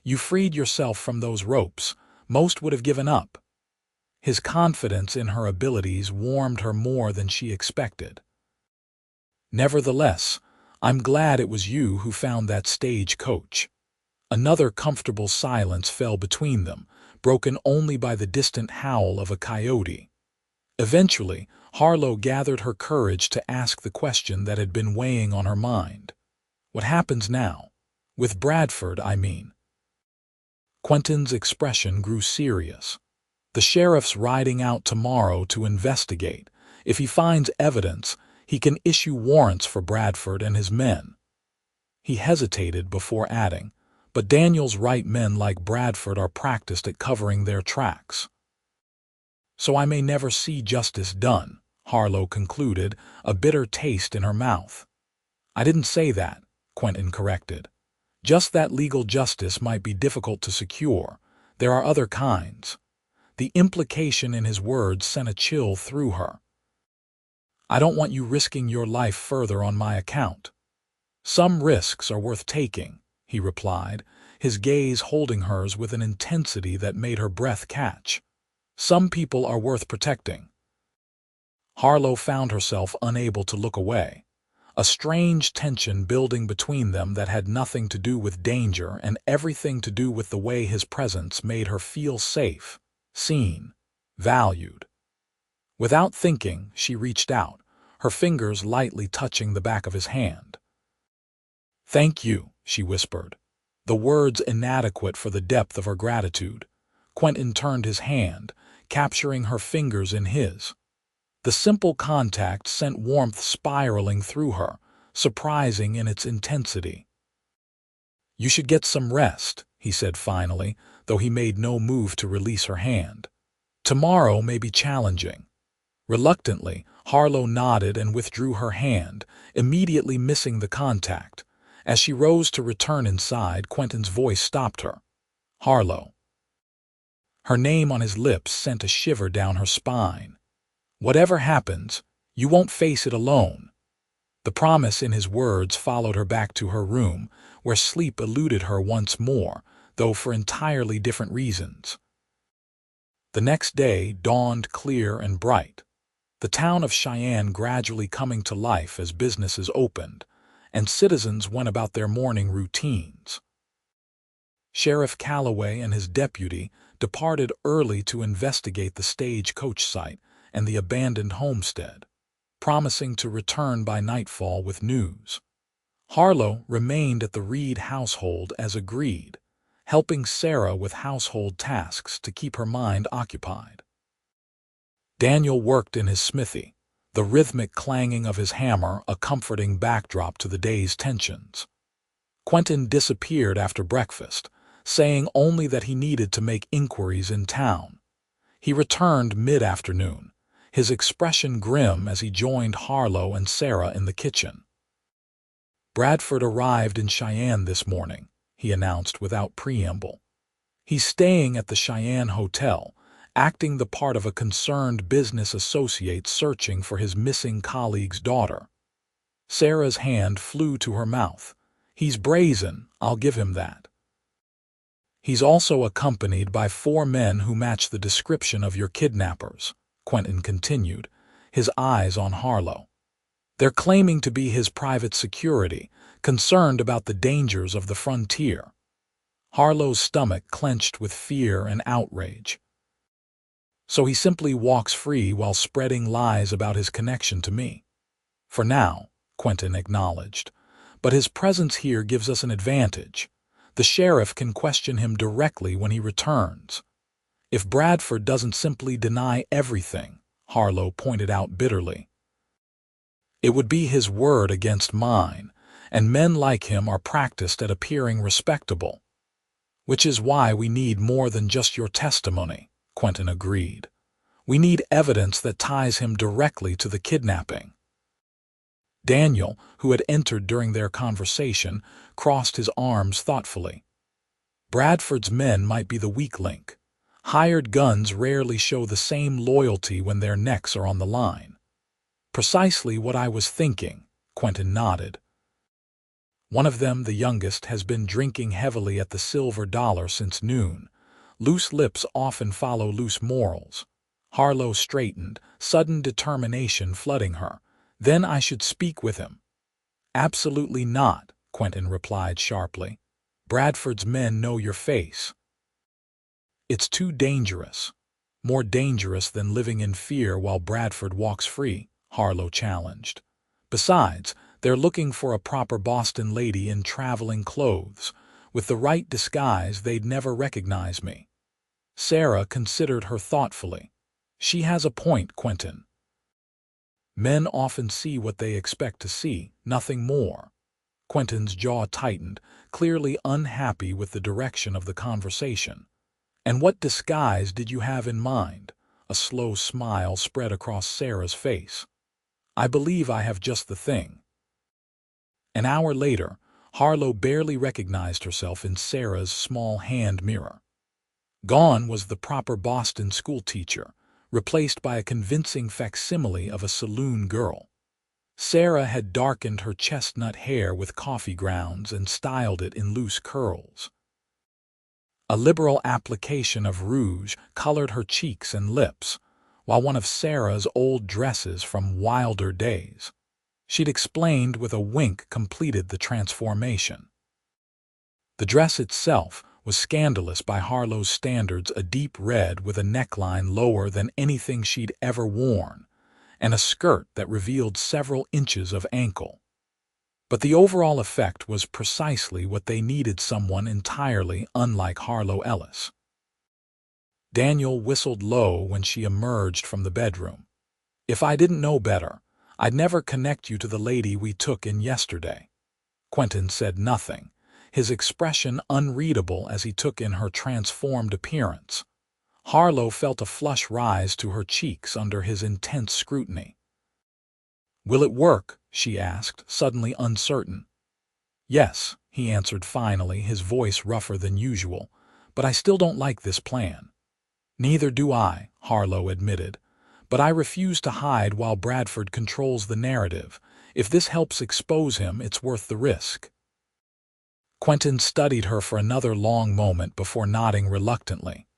"You freed yourself from those ropes. Most would have given up." His confidence in her abilities warmed her more than she expected. "Nevertheless, I'm glad it was you who found that stagecoach." Another comfortable silence fell between them, broken only by the distant howl of a coyote. Eventually, Harlow gathered her courage to ask the question that had been weighing on her mind. "What happens now? With Bradford, I mean." Quentin's expression grew serious. "The sheriff's riding out tomorrow to investigate. If he finds evidence, he can issue warrants for Bradford and his men." He hesitated before adding, "But Daniel's right, men like Bradford are practiced at covering their tracks." "So I may never see justice done," Harlow concluded, a bitter taste in her mouth. "I didn't say that," Quentin corrected. "Just that legal justice might be difficult to secure. There are other kinds." The implication in his words sent a chill through her. "I don't want you risking your life further on my account." "Some risks are worth taking," he replied, his gaze holding hers with an intensity that made her breath catch. "Some people are worth protecting." Harlow found herself unable to look away. A strange tension building between them that had nothing to do with danger and everything to do with the way his presence made her feel safe, seen, valued. Without thinking, she reached out, her fingers lightly touching the back of his hand. "Thank you," she whispered, the words inadequate for the depth of her gratitude. Quentin turned his hand, capturing her fingers in his. The simple contact sent warmth spiraling through her, surprising in its intensity. "You should get some rest," he said finally, though he made no move to release her hand. "Tomorrow may be challenging." Reluctantly, Harlow nodded and withdrew her hand, immediately missing the contact. As she rose to return inside, Quentin's voice stopped her. "Harlow." Her name on his lips sent a shiver down her spine. "Whatever happens, you won't face it alone." The promise in his words followed her back to her room, where sleep eluded her once more, though for entirely different reasons. The next day dawned clear and bright. The town of Cheyenne gradually coming to life as businesses opened, and citizens went about their morning routines. Sheriff Calloway and his deputy departed early to investigate the stagecoach site and the abandoned homestead, promising to return by nightfall with news. Harlow remained at the Reed household as agreed, helping Sarah with household tasks to keep her mind occupied. Daniel worked in his smithy, the rhythmic clanging of his hammer a comforting backdrop to the day's tensions. Quentin disappeared after breakfast, saying only that he needed to make inquiries in town. He returned mid-afternoon, his expression grim as he joined Harlow and Sarah in the kitchen. "Bradford arrived in Cheyenne this morning," he announced without preamble. "He's staying at the Cheyenne Hotel, acting the part of a concerned business associate searching for his missing colleague's daughter." Sarah's hand flew to her mouth. "He's brazen, I'll give him that." "He's also accompanied by 4 men who match the description of your kidnappers," Quentin continued, his eyes on Harlow. "They're claiming to be his private security, concerned about the dangers of the frontier." Harlow's stomach clenched with fear and outrage. "So he simply walks free while spreading lies about his connection to me?" "For now," Quentin acknowledged. "But his presence here gives us an advantage. The sheriff can question him directly when he returns." "If Bradford doesn't simply deny everything," Harlow pointed out bitterly. "It would be his word against mine, and men like him are practiced at appearing respectable." "Which is why we need more than just your testimony," Quentin agreed. "We need evidence that ties him directly to the kidnapping." Daniel, who had entered during their conversation, crossed his arms thoughtfully. "Bradford's men might be the weak link. Hired guns rarely show the same loyalty when their necks are on the line." "Precisely what I was thinking," Quentin nodded. "One of them, the youngest, has been drinking heavily at the Silver Dollar since noon. Loose lips often follow loose morals." Harlow straightened, sudden determination flooding her. "Then I should speak with him." Absolutely not, Quentin replied sharply. Bradford's men know your face. It's too dangerous. More dangerous than living in fear while Bradford walks free, Harlow challenged. Besides, they're looking for a proper Boston lady in traveling clothes. With the right disguise, they'd never recognize me. Sarah considered her thoughtfully. She has a point, Quentin. Men often see what they expect to see, nothing more. Quentin's jaw tightened, clearly unhappy with the direction of the conversation. And what disguise did you have in mind? A slow smile spread across Sarah's face. I believe I have just the thing. An hour later, Harlow barely recognized herself in Sarah's small hand mirror. Gone was the proper Boston schoolteacher, replaced by a convincing facsimile of a saloon girl. Sarah had darkened her chestnut hair with coffee grounds and styled it in loose curls. A liberal application of rouge colored her cheeks and lips, while one of Sarah's old dresses from wilder days, she'd explained with a wink, completed the transformation. The dress itself was scandalous by Harlow's standards, a deep red with a neckline lower than anything she'd ever worn, and a skirt that revealed several inches of ankle. But the overall effect was precisely what they needed, someone entirely unlike Harlow Ellis. Daniel whistled low when she emerged from the bedroom. If I didn't know better, I'd never connect you to the lady we took in yesterday. Quentin said nothing, his expression unreadable as he took in her transformed appearance. Harlow felt a flush rise to her cheeks under his intense scrutiny. Will it work? She asked, suddenly uncertain. Yes, he answered finally, his voice rougher than usual, but I still don't like this plan. Neither do I, Harlow admitted, but I refuse to hide while Bradford controls the narrative. If this helps expose him, it's worth the risk. Quentin studied her for another long moment before nodding reluctantly.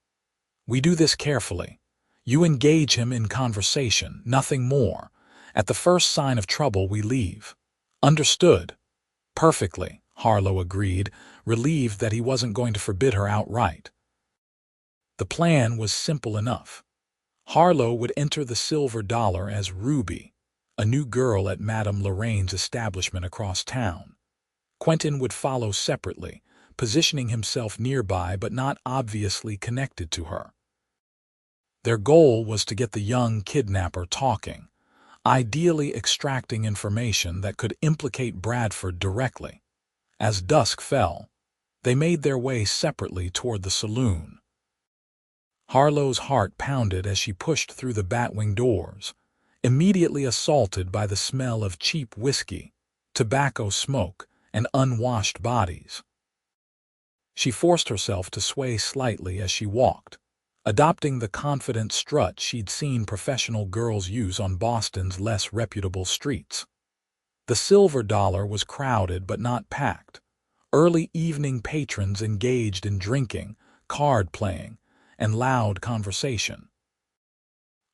We do this carefully. You engage him in conversation, nothing more. At the first sign of trouble, we leave. Understood? Perfectly, Harlow agreed, relieved that he wasn't going to forbid her outright. The plan was simple enough. Harlow would enter the Silver Dollar as Ruby, a new girl at Madame Lorraine's establishment across town. Quentin would follow separately, positioning himself nearby but not obviously connected to her. Their goal was to get the young kidnapper talking, ideally extracting information that could implicate Bradford directly. As dusk fell, they made their way separately toward the saloon. Harlow's heart pounded as she pushed through the batwing doors, immediately assaulted by the smell of cheap whiskey, tobacco smoke, and unwashed bodies. She forced herself to sway slightly as she walked, adopting the confident strut she'd seen professional girls use on Boston's less reputable streets. The Silver Dollar was crowded but not packed. Early evening patrons engaged in drinking, card playing, and loud conversation.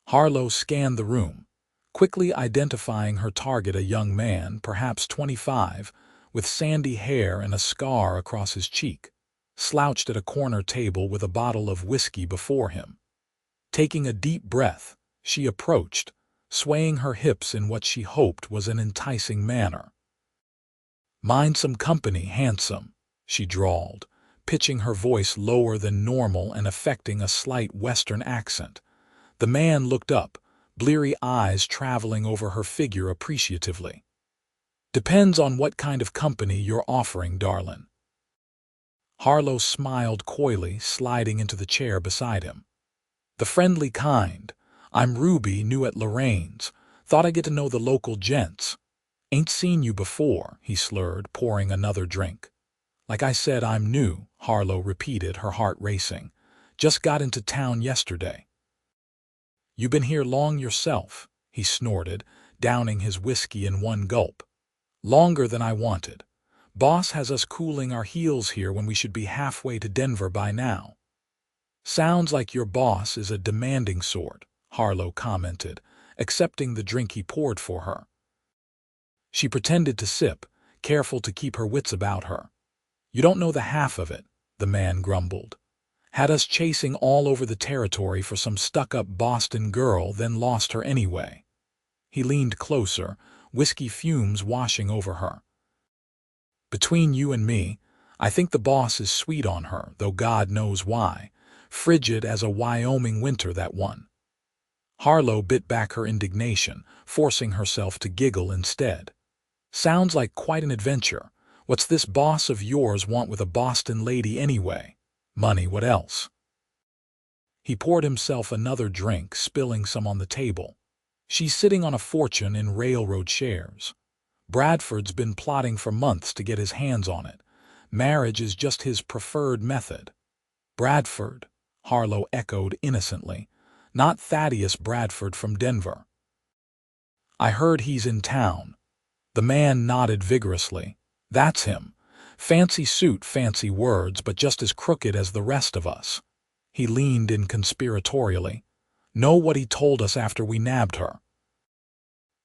Harlow scanned the room, quickly identifying her target, a young man, perhaps 25, with sandy hair and a scar across his cheek, slouched at a corner table with a bottle of whiskey before him. Taking a deep breath, she approached, swaying her hips in what she hoped was an enticing manner. "Mind some company, handsome," she drawled, pitching her voice lower than normal and affecting a slight Western accent. The man looked up, bleary eyes traveling over her figure appreciatively. "Depends on what kind of company you're offering, darlin'." Harlow smiled coyly, sliding into the chair beside him. "The friendly kind. I'm Ruby, new at Lorraine's. Thought I'd get to know the local gents. Ain't seen you before," he slurred, pouring another drink. "Like I said, I'm new," Harlow repeated, her heart racing. "Just got into town yesterday." "You been here long yourself?" he snorted, downing his whiskey in one gulp. "Longer than I wanted. Boss has us cooling our heels here when we should be halfway to Denver by now." "Sounds like your boss is a demanding sort," Harlow commented, accepting the drink he poured for her. She pretended to sip, careful to keep her wits about her. "You don't know the half of it," the man grumbled. "Had us chasing all over the territory for some stuck-up Boston girl, then lost her anyway." He leaned closer, whiskey fumes washing over her. "Between you and me, I think the boss is sweet on her, though God knows why. Frigid as a Wyoming winter, that one." Harlow bit back her indignation, forcing herself to giggle instead. "Sounds like quite an adventure. What's this boss of yours want with a Boston lady anyway? Money, what else?" He poured himself another drink, spilling some on the table. "She's sitting on a fortune in railroad shares. Bradford's been plotting for months to get his hands on it. Marriage is just his preferred method." "Bradford," Harlow echoed innocently. "Not Thaddeus Bradford from Denver." "I heard he's in town." The man nodded vigorously. "That's him. Fancy suit, fancy words, but just as crooked as the rest of us." He leaned in conspiratorially. "Know what he told us after we nabbed her?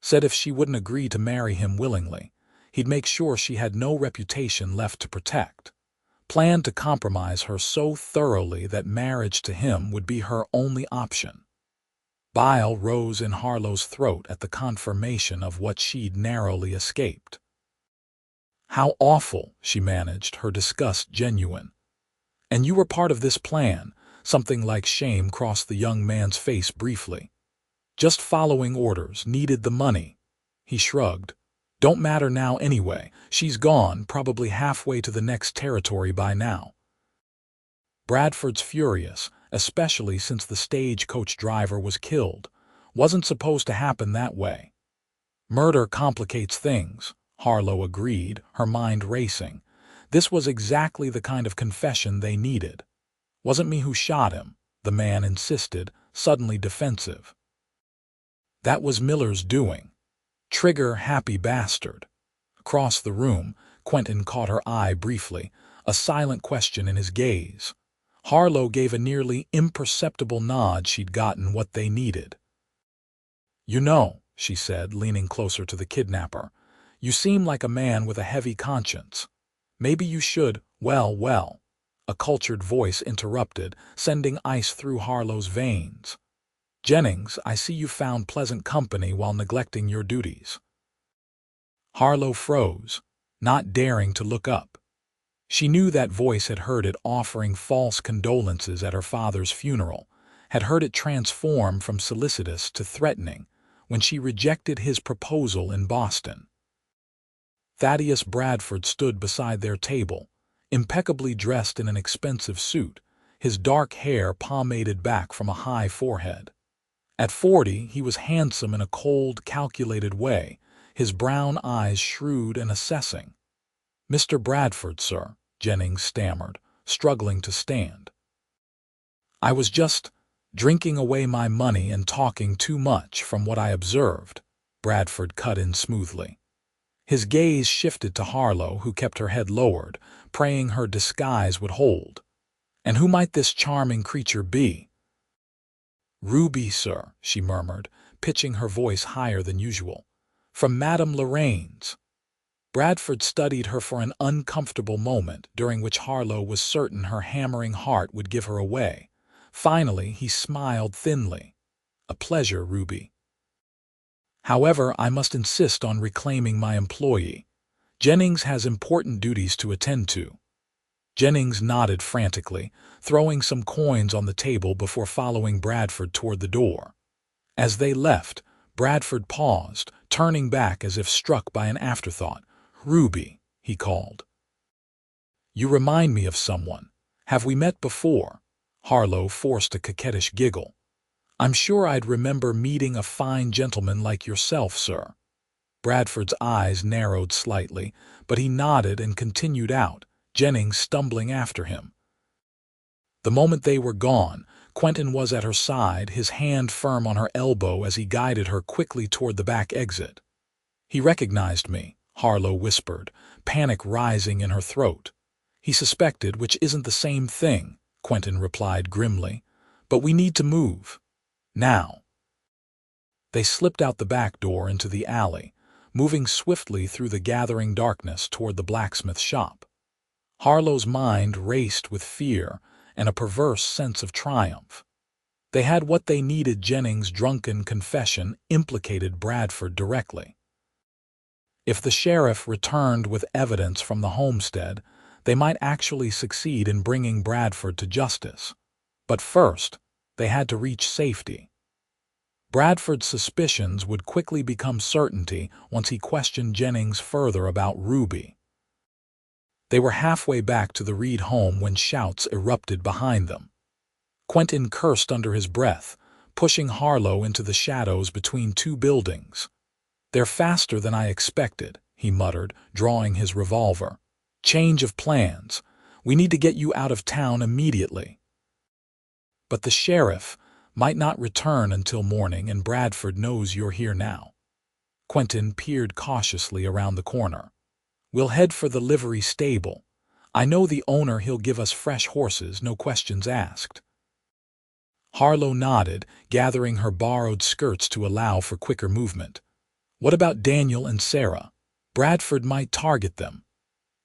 Said if she wouldn't agree to marry him willingly, he'd make sure she had no reputation left to protect. Planned to compromise her so thoroughly that marriage to him would be her only option." Bile rose in Harlow's throat at the confirmation of what she'd narrowly escaped. "How awful," she managed, her disgust genuine. "And you were part of this plan." Something like shame crossed the young man's face briefly. "Just following orders, needed the money." He shrugged. "Don't matter now anyway. She's gone, probably halfway to the next territory by now." "Bradford's furious, especially since the stagecoach driver was killed. Wasn't supposed to happen that way." "Murder complicates things," Harlow agreed, her mind racing. This was exactly the kind of confession they needed. "Wasn't me who shot him," the man insisted, suddenly defensive. "That was Miller's doing. Trigger happy bastard." Across the room, Quentin caught her eye briefly, a silent question in his gaze. Harlow gave a nearly imperceptible nod. She'd gotten what they needed. "You know," she said, leaning closer to the kidnapper, "you seem like a man with a heavy conscience. Maybe you should—" Well, a cultured voice interrupted, sending ice through Harlow's veins. "Jennings, I see you found pleasant company while neglecting your duties." Harlow froze, not daring to look up. She knew that voice, had heard it offering false condolences at her father's funeral, had heard it transform from solicitous to threatening when she rejected his proposal in Boston. Thaddeus Bradford stood beside their table, impeccably dressed in an expensive suit, his dark hair pomaded back from a high forehead. At 40, he was handsome in a cold, calculated way, his brown eyes shrewd and assessing. "Mr. Bradford, sir," Jennings stammered, struggling to stand. "I was just drinking away my money and talking too much from what I observed," Bradford cut in smoothly. His gaze shifted to Harlow, who kept her head lowered, praying her disguise would hold. "And who might this charming creature be?" "Ruby, sir," she murmured, pitching her voice higher than usual. "From Madame Lorraine's." Bradford studied her for an uncomfortable moment, during which Harlow was certain her hammering heart would give her away. Finally, he smiled thinly. "A pleasure, Ruby. However, I must insist on reclaiming my employee. Jennings has important duties to attend to." Jennings nodded frantically, throwing some coins on the table before following Bradford toward the door. As they left, Bradford paused, turning back as if struck by an afterthought. "Ruby," he called. "You remind me of someone. Have we met before?" Harlow forced a coquettish giggle. "I'm sure I'd remember meeting a fine gentleman like yourself, sir." Bradford's eyes narrowed slightly, but he nodded and continued out, Jennings stumbling after him. The moment they were gone, Quentin was at her side, his hand firm on her elbow as he guided her quickly toward the back exit. "He recognized me," Harlow whispered, panic rising in her throat. "He suspected, which isn't the same thing," Quentin replied grimly. "But we need to move. Now." They slipped out the back door into the alley. moving swiftly through the gathering darkness toward the blacksmith shop. Harlow's mind raced with fear and a perverse sense of triumph. They had what they needed. Jennings' drunken confession implicated Bradford directly. If the sheriff returned with evidence from the homestead, they might actually succeed in bringing Bradford to justice. But first, they had to reach safety. Bradford's suspicions would quickly become certainty once he questioned Jennings further about Ruby. They were halfway back to the Reed home when shouts erupted behind them. Quentin cursed under his breath, pushing Harlow into the shadows between two buildings. "They're faster than I expected," he muttered, drawing his revolver. "Change of plans. We need to get you out of town immediately." "But the sheriff might not return until morning, and Bradford knows you're here now." Quentin peered cautiously around the corner. "We'll head for the livery stable. I know the owner. He'll give us fresh horses, no questions asked." Harlow nodded, gathering her borrowed skirts to allow for quicker movement. "What about Daniel and Sarah? Bradford might target them."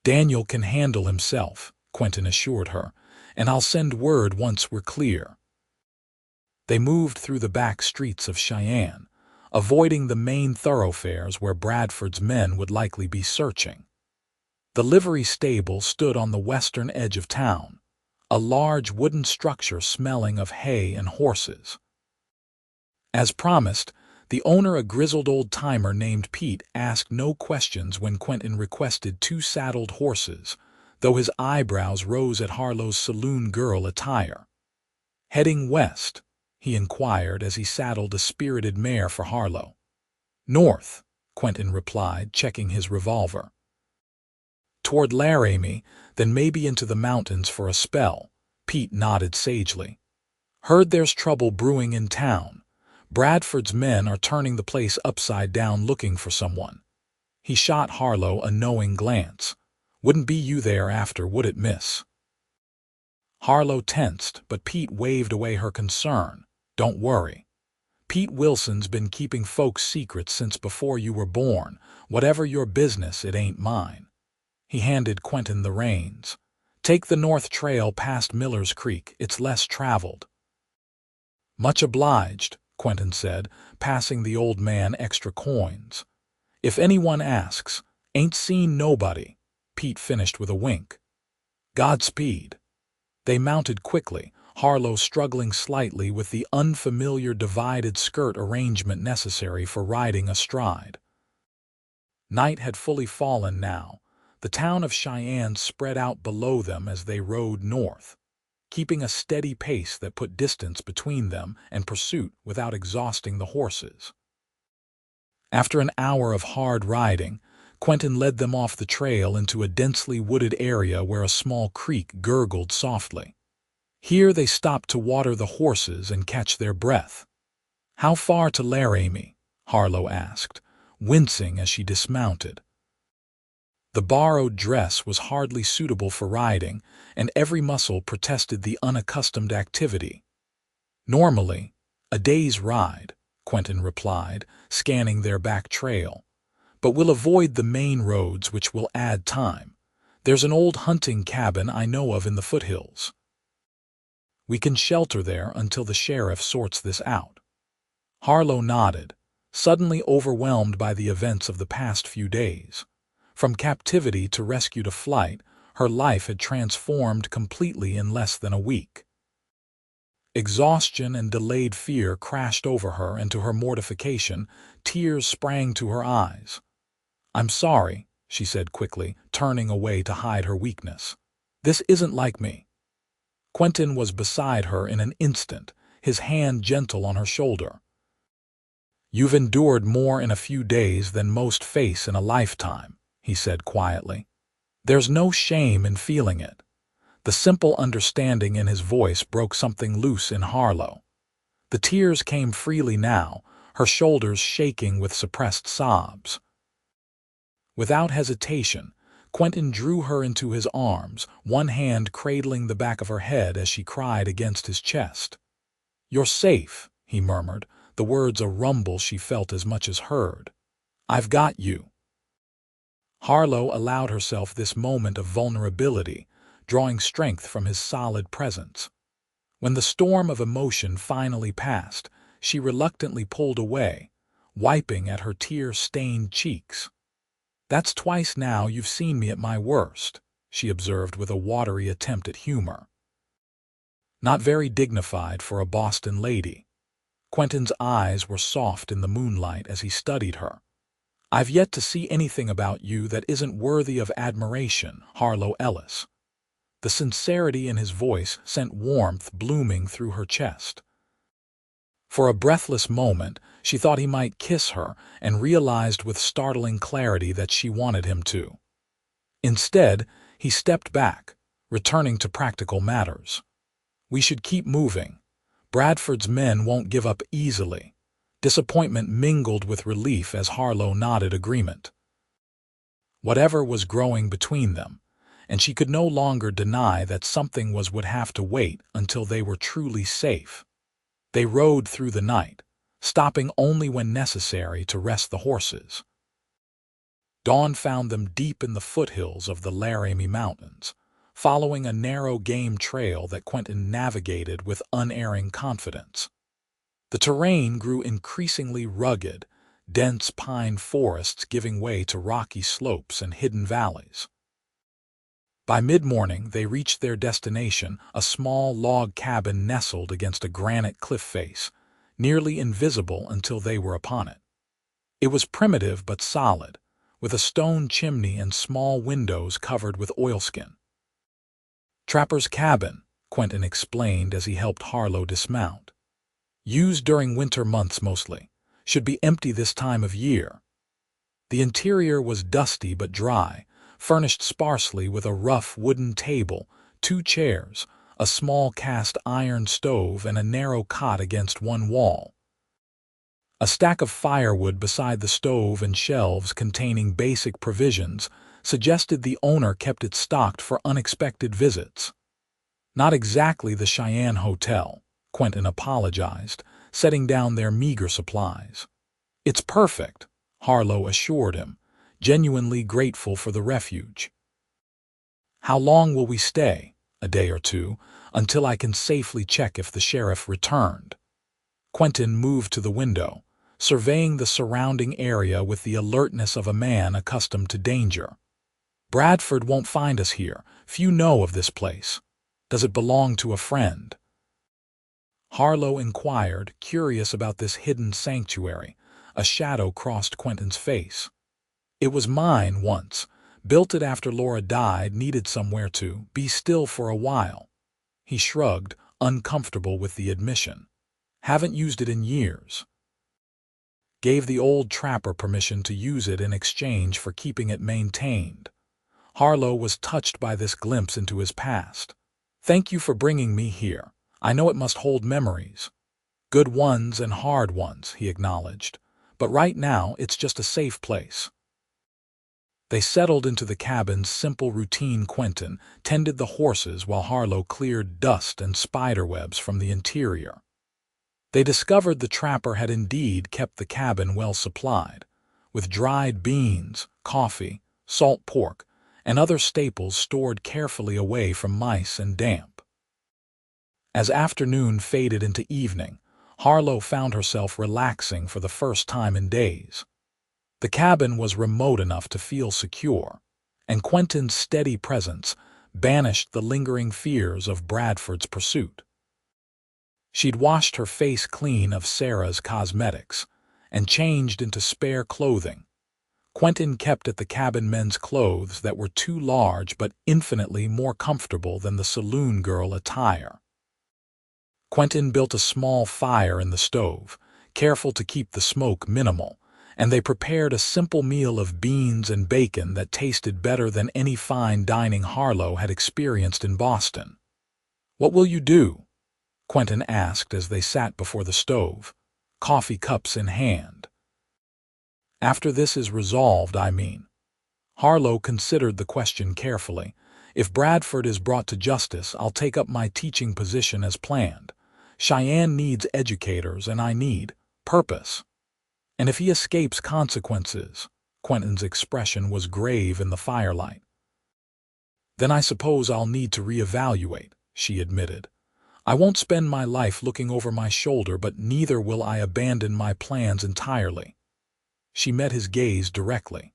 "Daniel can handle himself," Quentin assured her, "and I'll send word once we're clear." They moved through the back streets of Cheyenne, avoiding the main thoroughfares where Bradford's men would likely be searching. The livery stable stood on the western edge of town, a large wooden structure smelling of hay and horses. As promised, the owner, a grizzled old-timer named Pete, asked no questions when Quentin requested 2 saddled horses, though his eyebrows rose at Harlow's saloon girl attire. "Heading west?" he inquired as he saddled a spirited mare for Harlow. "North," Quentin replied, checking his revolver. "Toward Laramie, then maybe into the mountains for a spell," Pete nodded sagely. "Heard there's trouble brewing in town. Bradford's men are turning the place upside down looking for someone." He shot Harlow a knowing glance. "Wouldn't be you there after, would it, miss?" Harlow tensed, but Pete waved away her concern. "Don't worry. Pete Wilson's been keeping folks' secrets since before you were born. Whatever your business, it ain't mine." He handed Quentin the reins. "Take the north trail past Miller's Creek. It's less traveled." "Much obliged," Quentin said, passing the old man extra coins. "If anyone asks, ain't seen nobody," Pete finished with a wink. "Godspeed." They mounted quickly, Harlow struggling slightly with the unfamiliar divided skirt arrangement necessary for riding astride. Night had fully fallen now. The town of Cheyenne spread out below them as they rode north, keeping a steady pace that put distance between them and pursuit without exhausting the horses. After an hour of hard riding, Quentin led them off the trail into a densely wooded area where a small creek gurgled softly. Here they stopped to water the horses and catch their breath. "How far to Laramie?" Harlow asked, wincing as she dismounted. The borrowed dress was hardly suitable for riding, and every muscle protested the unaccustomed activity. "Normally, a day's ride," Quentin replied, scanning their back trail. "But we'll avoid the main roads, which will add time. There's an old hunting cabin I know of in the foothills. We can shelter there until the sheriff sorts this out." Harlow nodded, suddenly overwhelmed by the events of the past few days. From captivity to rescue to flight, her life had transformed completely in less than a week. Exhaustion and delayed fear crashed over her, and to her mortification, tears sprang to her eyes. "I'm sorry," she said quickly, turning away to hide her weakness. "This isn't like me." Quentin was beside her in an instant, his hand gentle on her shoulder. "You've endured more in a few days than most face in a lifetime," he said quietly. "There's no shame in feeling it." The simple understanding in his voice broke something loose in Harlow. The tears came freely now, her shoulders shaking with suppressed sobs. Without hesitation, Quentin drew her into his arms, one hand cradling the back of her head as she cried against his chest. "You're safe," he murmured, the words a rumble she felt as much as heard. I've got you." Harlow allowed herself this moment of vulnerability, drawing strength from his solid presence. When the storm of emotion finally passed, she reluctantly pulled away, wiping at her tear-stained cheeks. "That's twice now you've seen me at my worst," she observed with a watery attempt at humor. Not very dignified for a Boston lady. Quentin's eyes were soft in the moonlight as he studied her. "I've yet to see anything about you that isn't worthy of admiration, Harlow Ellis." The sincerity in his voice sent warmth blooming through her chest. For a breathless moment, she thought he might kiss her and realized with startling clarity that she wanted him to. Instead, he stepped back, returning to practical matters. "We should keep moving. Bradford's men won't give up easily." Disappointment mingled with relief as Harlow nodded agreement. Whatever was growing between them, and she could no longer deny that something would have to wait until they were truly safe. They rode through the night, stopping only when necessary to rest the horses. Dawn found them deep in the foothills of the Laramie Mountains, following a narrow game trail that Quentin navigated with unerring confidence. The terrain grew increasingly rugged, dense pine forests giving way to rocky slopes and hidden valleys. By mid-morning, they reached their destination, a small log cabin nestled against a granite cliff face, nearly invisible until they were upon it. It was primitive but solid, with a stone chimney and small windows covered with oilskin. "Trapper's cabin," Quentin explained as he helped Harlow dismount. "Used during winter months mostly. Should be empty this time of year." The interior was dusty but dry, furnished sparsely with a rough wooden table, 2 chairs, a small cast iron stove, and a narrow cot against one wall. A stack of firewood beside the stove and shelves containing basic provisions suggested the owner kept it stocked for unexpected visits. "Not exactly the Cheyenne Hotel," Quentin apologized, setting down their meager supplies. "It's perfect," Harlow assured him, genuinely grateful for the refuge. "How long will we stay?" "A day or two, until I can safely check if the sheriff returned." Quentin moved to the window, surveying the surrounding area with the alertness of a man accustomed to danger. "Bradford won't find us here. Few know of this place. Does it belong to a friend?" Harlow inquired, curious about this hidden sanctuary. A shadow crossed Quentin's face. "It was mine once. Built it after Laura died, needed somewhere to be still for a while." He shrugged, uncomfortable with the admission. "Haven't used it in years." Gave the old trapper permission to use it in exchange for keeping it maintained. Harlow was touched by this glimpse into his past. "Thank you for bringing me here. I know it must hold memories. Good ones and hard ones," he acknowledged. "But right now, it's just a safe place." They settled into the cabin's simple routine. Quentin tended the horses while Harlow cleared dust and spiderwebs from the interior. They discovered the trapper had indeed kept the cabin well supplied, with dried beans, coffee, salt pork, and other staples stored carefully away from mice and damp. As afternoon faded into evening, Harlow found herself relaxing for the first time in days. The cabin was remote enough to feel secure, and Quentin's steady presence banished the lingering fears of Bradford's pursuit. She'd washed her face clean of Sarah's cosmetics and changed into spare clothing. Quentin kept at the cabin men's clothes that were too large but infinitely more comfortable than the saloon girl attire. Quentin built a small fire in the stove, careful to keep the smoke minimal, and they prepared a simple meal of beans and bacon that tasted better than any fine dining Harlow had experienced in Boston. "What will you do?" Quentin asked as they sat before the stove, coffee cups in hand. "After this is resolved, I mean." Harlow considered the question carefully. "If Bradford is brought to justice, I'll take up my teaching position as planned. Cheyenne needs educators and I need purpose." And if he escapes consequences, Quentin's expression was grave in the firelight. Then I suppose I'll need to reevaluate, she admitted. I won't spend my life looking over my shoulder, but neither will I abandon my plans entirely. She met his gaze directly.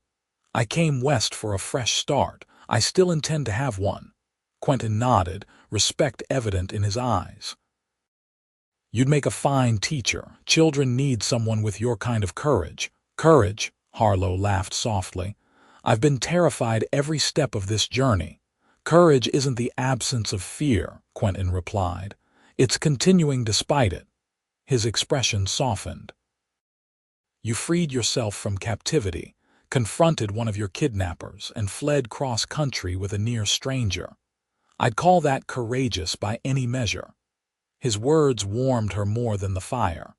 I came west for a fresh start. I still intend to have one. Quentin nodded, respect evident in his eyes. You'd make a fine teacher. Children need someone with your kind of courage. Courage, Harlow laughed softly. I've been terrified every step of this journey. Courage isn't the absence of fear, Quentin replied. It's continuing despite it. His expression softened. You freed yourself from captivity, confronted one of your kidnappers, and fled cross-country with a near stranger. I'd call that courageous by any measure. His words warmed her more than the fire.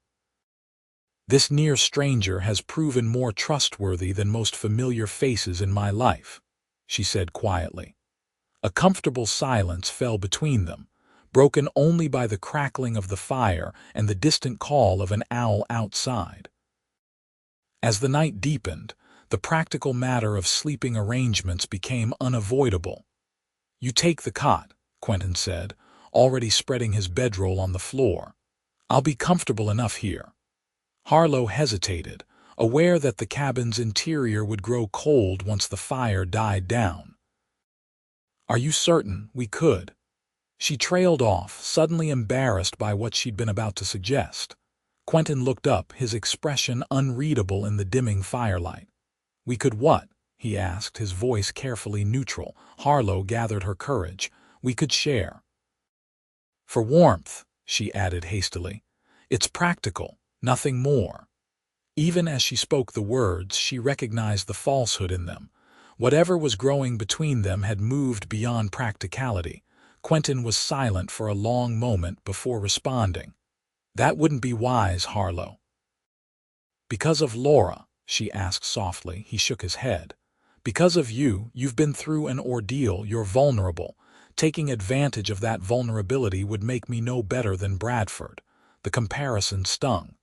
This near stranger has proven more trustworthy than most familiar faces in my life, she said quietly. A comfortable silence fell between them, broken only by the crackling of the fire and the distant call of an owl outside. As the night deepened, the practical matter of sleeping arrangements became unavoidable. You take the cot, Quentin said, already spreading his bedroll on the floor. I'll be comfortable enough here. Harlow hesitated, aware that the cabin's interior would grow cold once the fire died down. Are you certain we could? She trailed off, suddenly embarrassed by what she'd been about to suggest. Quentin looked up, his expression unreadable in the dimming firelight. We could what? He asked, his voice carefully neutral. Harlow gathered her courage. We could share. For warmth, she added hastily. It's practical, nothing more. Even as she spoke the words, she recognized the falsehood in them. Whatever was growing between them had moved beyond practicality. Quentin was silent for a long moment before responding. That wouldn't be wise, Harlow. Because of Laura, she asked softly. He shook his head. Because of you, you've been through an ordeal, you're vulnerable. Taking advantage of that vulnerability would make me no better than Bradford. The comparison stung.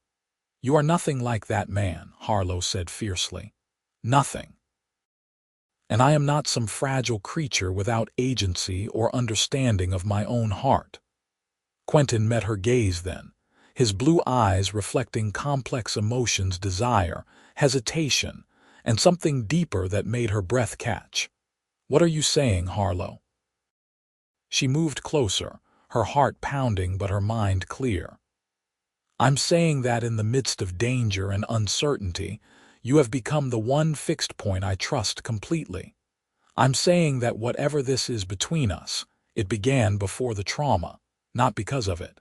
You are nothing like that man, Harlow said fiercely. Nothing. And I am not some fragile creature without agency or understanding of my own heart. Quentin met her gaze then, his blue eyes reflecting complex emotions, desire, hesitation, and something deeper that made her breath catch. What are you saying, Harlow? She moved closer, her heart pounding but her mind clear. I'm saying that in the midst of danger and uncertainty, you have become the one fixed point I trust completely. I'm saying that whatever this is between us, it began before the trauma, not because of it.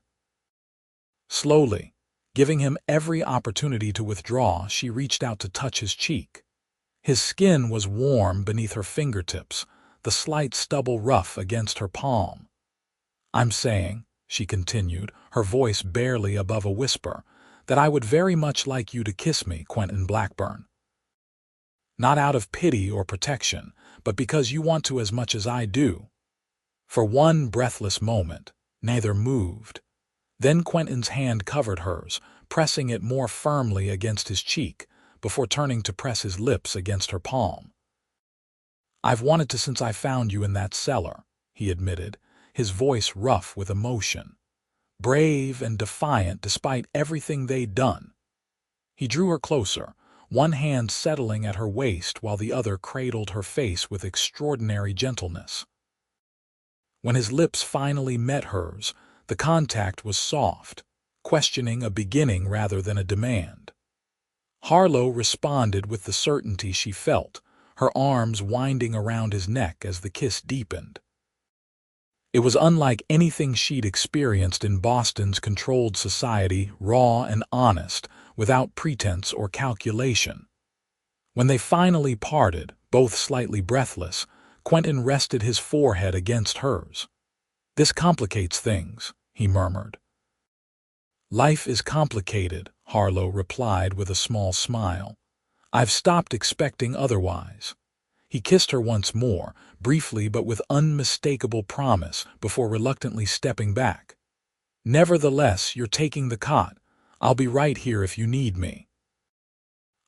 Slowly, giving him every opportunity to withdraw, she reached out to touch his cheek. His skin was warm beneath her fingertips, the slight stubble rough against her palm. I'm saying, she continued, her voice barely above a whisper, that I would very much like you to kiss me, Quentin Blackburn. Not out of pity or protection, but because you want to as much as I do. For one breathless moment, neither moved. Then Quentin's hand covered hers, pressing it more firmly against his cheek, before turning to press his lips against her palm. I've wanted to since I found you in that cellar, he admitted, his voice rough with emotion. Brave and defiant despite everything they'd done. He drew her closer, one hand settling at her waist while the other cradled her face with extraordinary gentleness. When his lips finally met hers, the contact was soft, questioning a beginning rather than a demand. Harlow responded with the certainty she felt, her arms winding around his neck as the kiss deepened. It was unlike anything she'd experienced in Boston's controlled society, raw and honest, without pretense or calculation. When they finally parted, both slightly breathless, Quentin rested his forehead against hers. This complicates things, he murmured. Life is complicated, Harlow replied with a small smile. I've stopped expecting otherwise. He kissed her once more, briefly but with unmistakable promise, before reluctantly stepping back. Nevertheless, you're taking the cot. I'll be right here if you need me.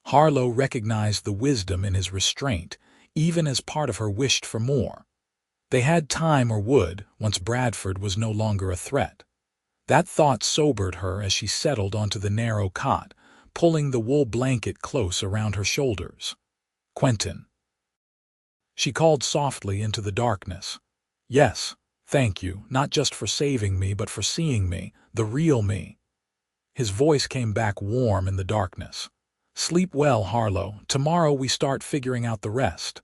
Harlow recognized the wisdom in his restraint, even as part of her wished for more. They had time or would, once Bradford was no longer a threat. That thought sobered her as she settled onto the narrow cot, pulling the wool blanket close around her shoulders. "Quentin," she called softly into the darkness. "Yes, thank you, not just for saving me, but for seeing me, the real me." His voice came back warm in the darkness. "Sleep well, Harlow. Tomorrow we start figuring out the rest."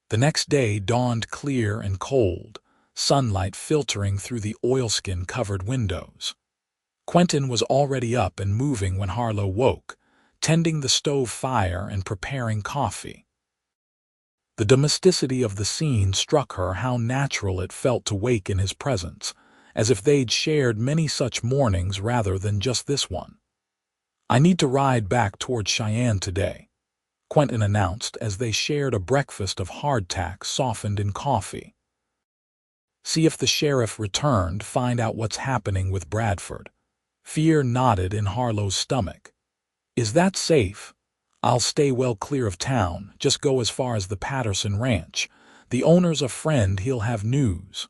The next day dawned clear and cold, sunlight filtering through the oilskin-covered windows. Quentin was already up and moving when Harlow woke, tending the stove fire and preparing coffee. The domesticity of the scene struck her how natural it felt to wake in his presence, as if they'd shared many such mornings rather than just this one. "I need to ride back toward Cheyenne today," Quentin announced as they shared a breakfast of hardtack softened in coffee. "See if the sheriff returned, find out what's happening with Bradford." Fear knotted in Harlow's stomach. "Is that safe?" "I'll stay well clear of town, just go as far as the Patterson Ranch. The owner's a friend, he'll have news."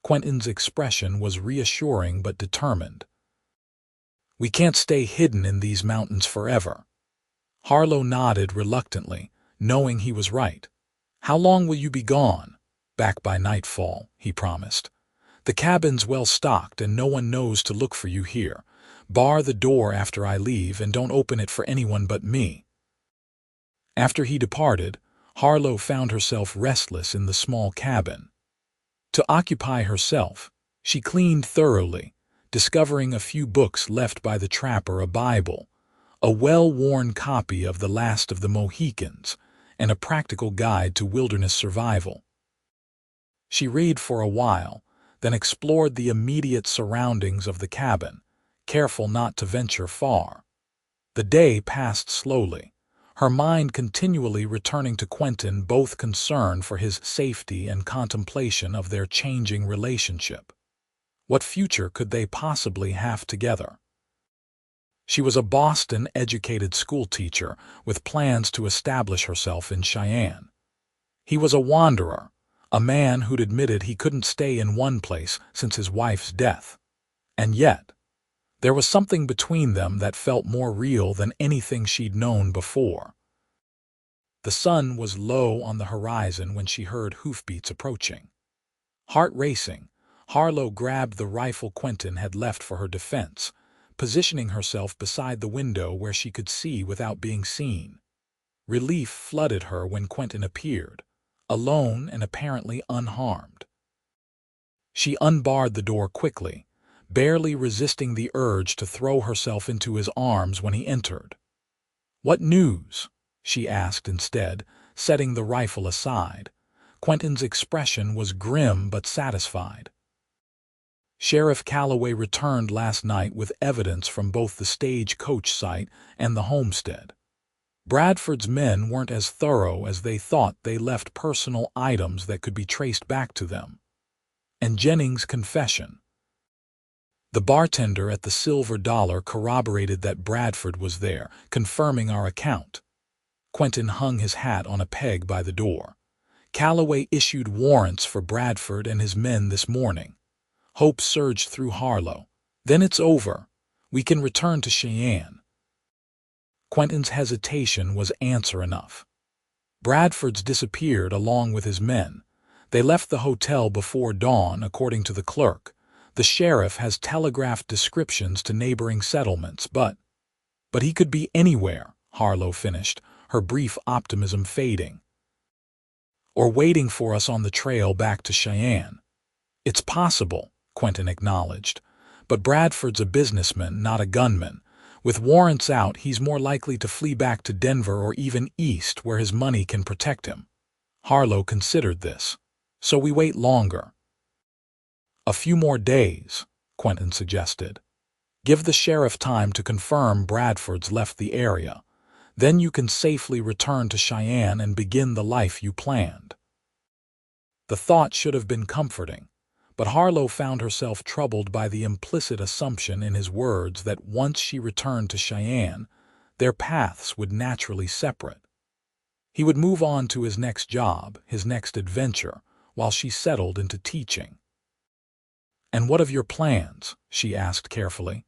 Quentin's expression was reassuring but determined. "We can't stay hidden in these mountains forever." Harlow nodded reluctantly, knowing he was right. "How long will you be gone?" "Back by nightfall," he promised. "The cabin's well stocked and no one knows to look for you here. Bar the door after I leave and don't open it for anyone but me." After he departed, Harlow found herself restless in the small cabin. To occupy herself, she cleaned thoroughly, discovering a few books left by the trapper, a Bible, a well-worn copy of The Last of the Mohicans, and a practical guide to wilderness survival. She read for a while, then explored the immediate surroundings of the cabin, careful not to venture far. The day passed slowly, her mind continually returning to Quentin, both concern for his safety and contemplation of their changing relationship. What future could they possibly have together? She was a Boston-educated schoolteacher with plans to establish herself in Cheyenne. He was a wanderer, a man who'd admitted he couldn't stay in one place since his wife's death. And yet, there was something between them that felt more real than anything she'd known before. The sun was low on the horizon when she heard hoofbeats approaching. Heart racing, Harlow grabbed the rifle Quentin had left for her defense, positioning herself beside the window where she could see without being seen. Relief flooded her when Quentin appeared, alone and apparently unharmed. She unbarred the door quickly, barely resisting the urge to throw herself into his arms when he entered. "What news?" she asked instead, setting the rifle aside. Quentin's expression was grim but satisfied. "Sheriff Calloway returned last night with evidence from both the stagecoach site and the homestead. Bradford's men weren't as thorough as they thought. They left personal items that could be traced back to them. And Jennings' confession. The bartender at the Silver Dollar corroborated that Bradford was there, confirming our account." Quentin hung his hat on a peg by the door. "Calloway issued warrants for Bradford and his men this morning." Hope surged through Harlow. "Then it's over. We can return to Cheyenne." Quentin's hesitation was answer enough. "Bradford's disappeared along with his men. They left the hotel before dawn, according to the clerk. The sheriff has telegraphed descriptions to neighboring settlements, but he could be anywhere," Harlow finished, her brief optimism fading. "Or waiting for us on the trail back to Cheyenne." "It's possible," Quentin acknowledged, "but Bradford's a businessman, not a gunman. With warrants out, he's more likely to flee back to Denver or even east where his money can protect him." Harlow considered this. "So we wait longer." "A few more days," Quentin suggested. "Give the sheriff time to confirm Bradford's left the area. Then you can safely return to Cheyenne and begin the life you planned." The thought should have been comforting, but Harlow found herself troubled by the implicit assumption in his words that once she returned to Cheyenne, their paths would naturally separate. He would move on to his next job, his next adventure, while she settled into teaching. "And what of your plans?" she asked carefully.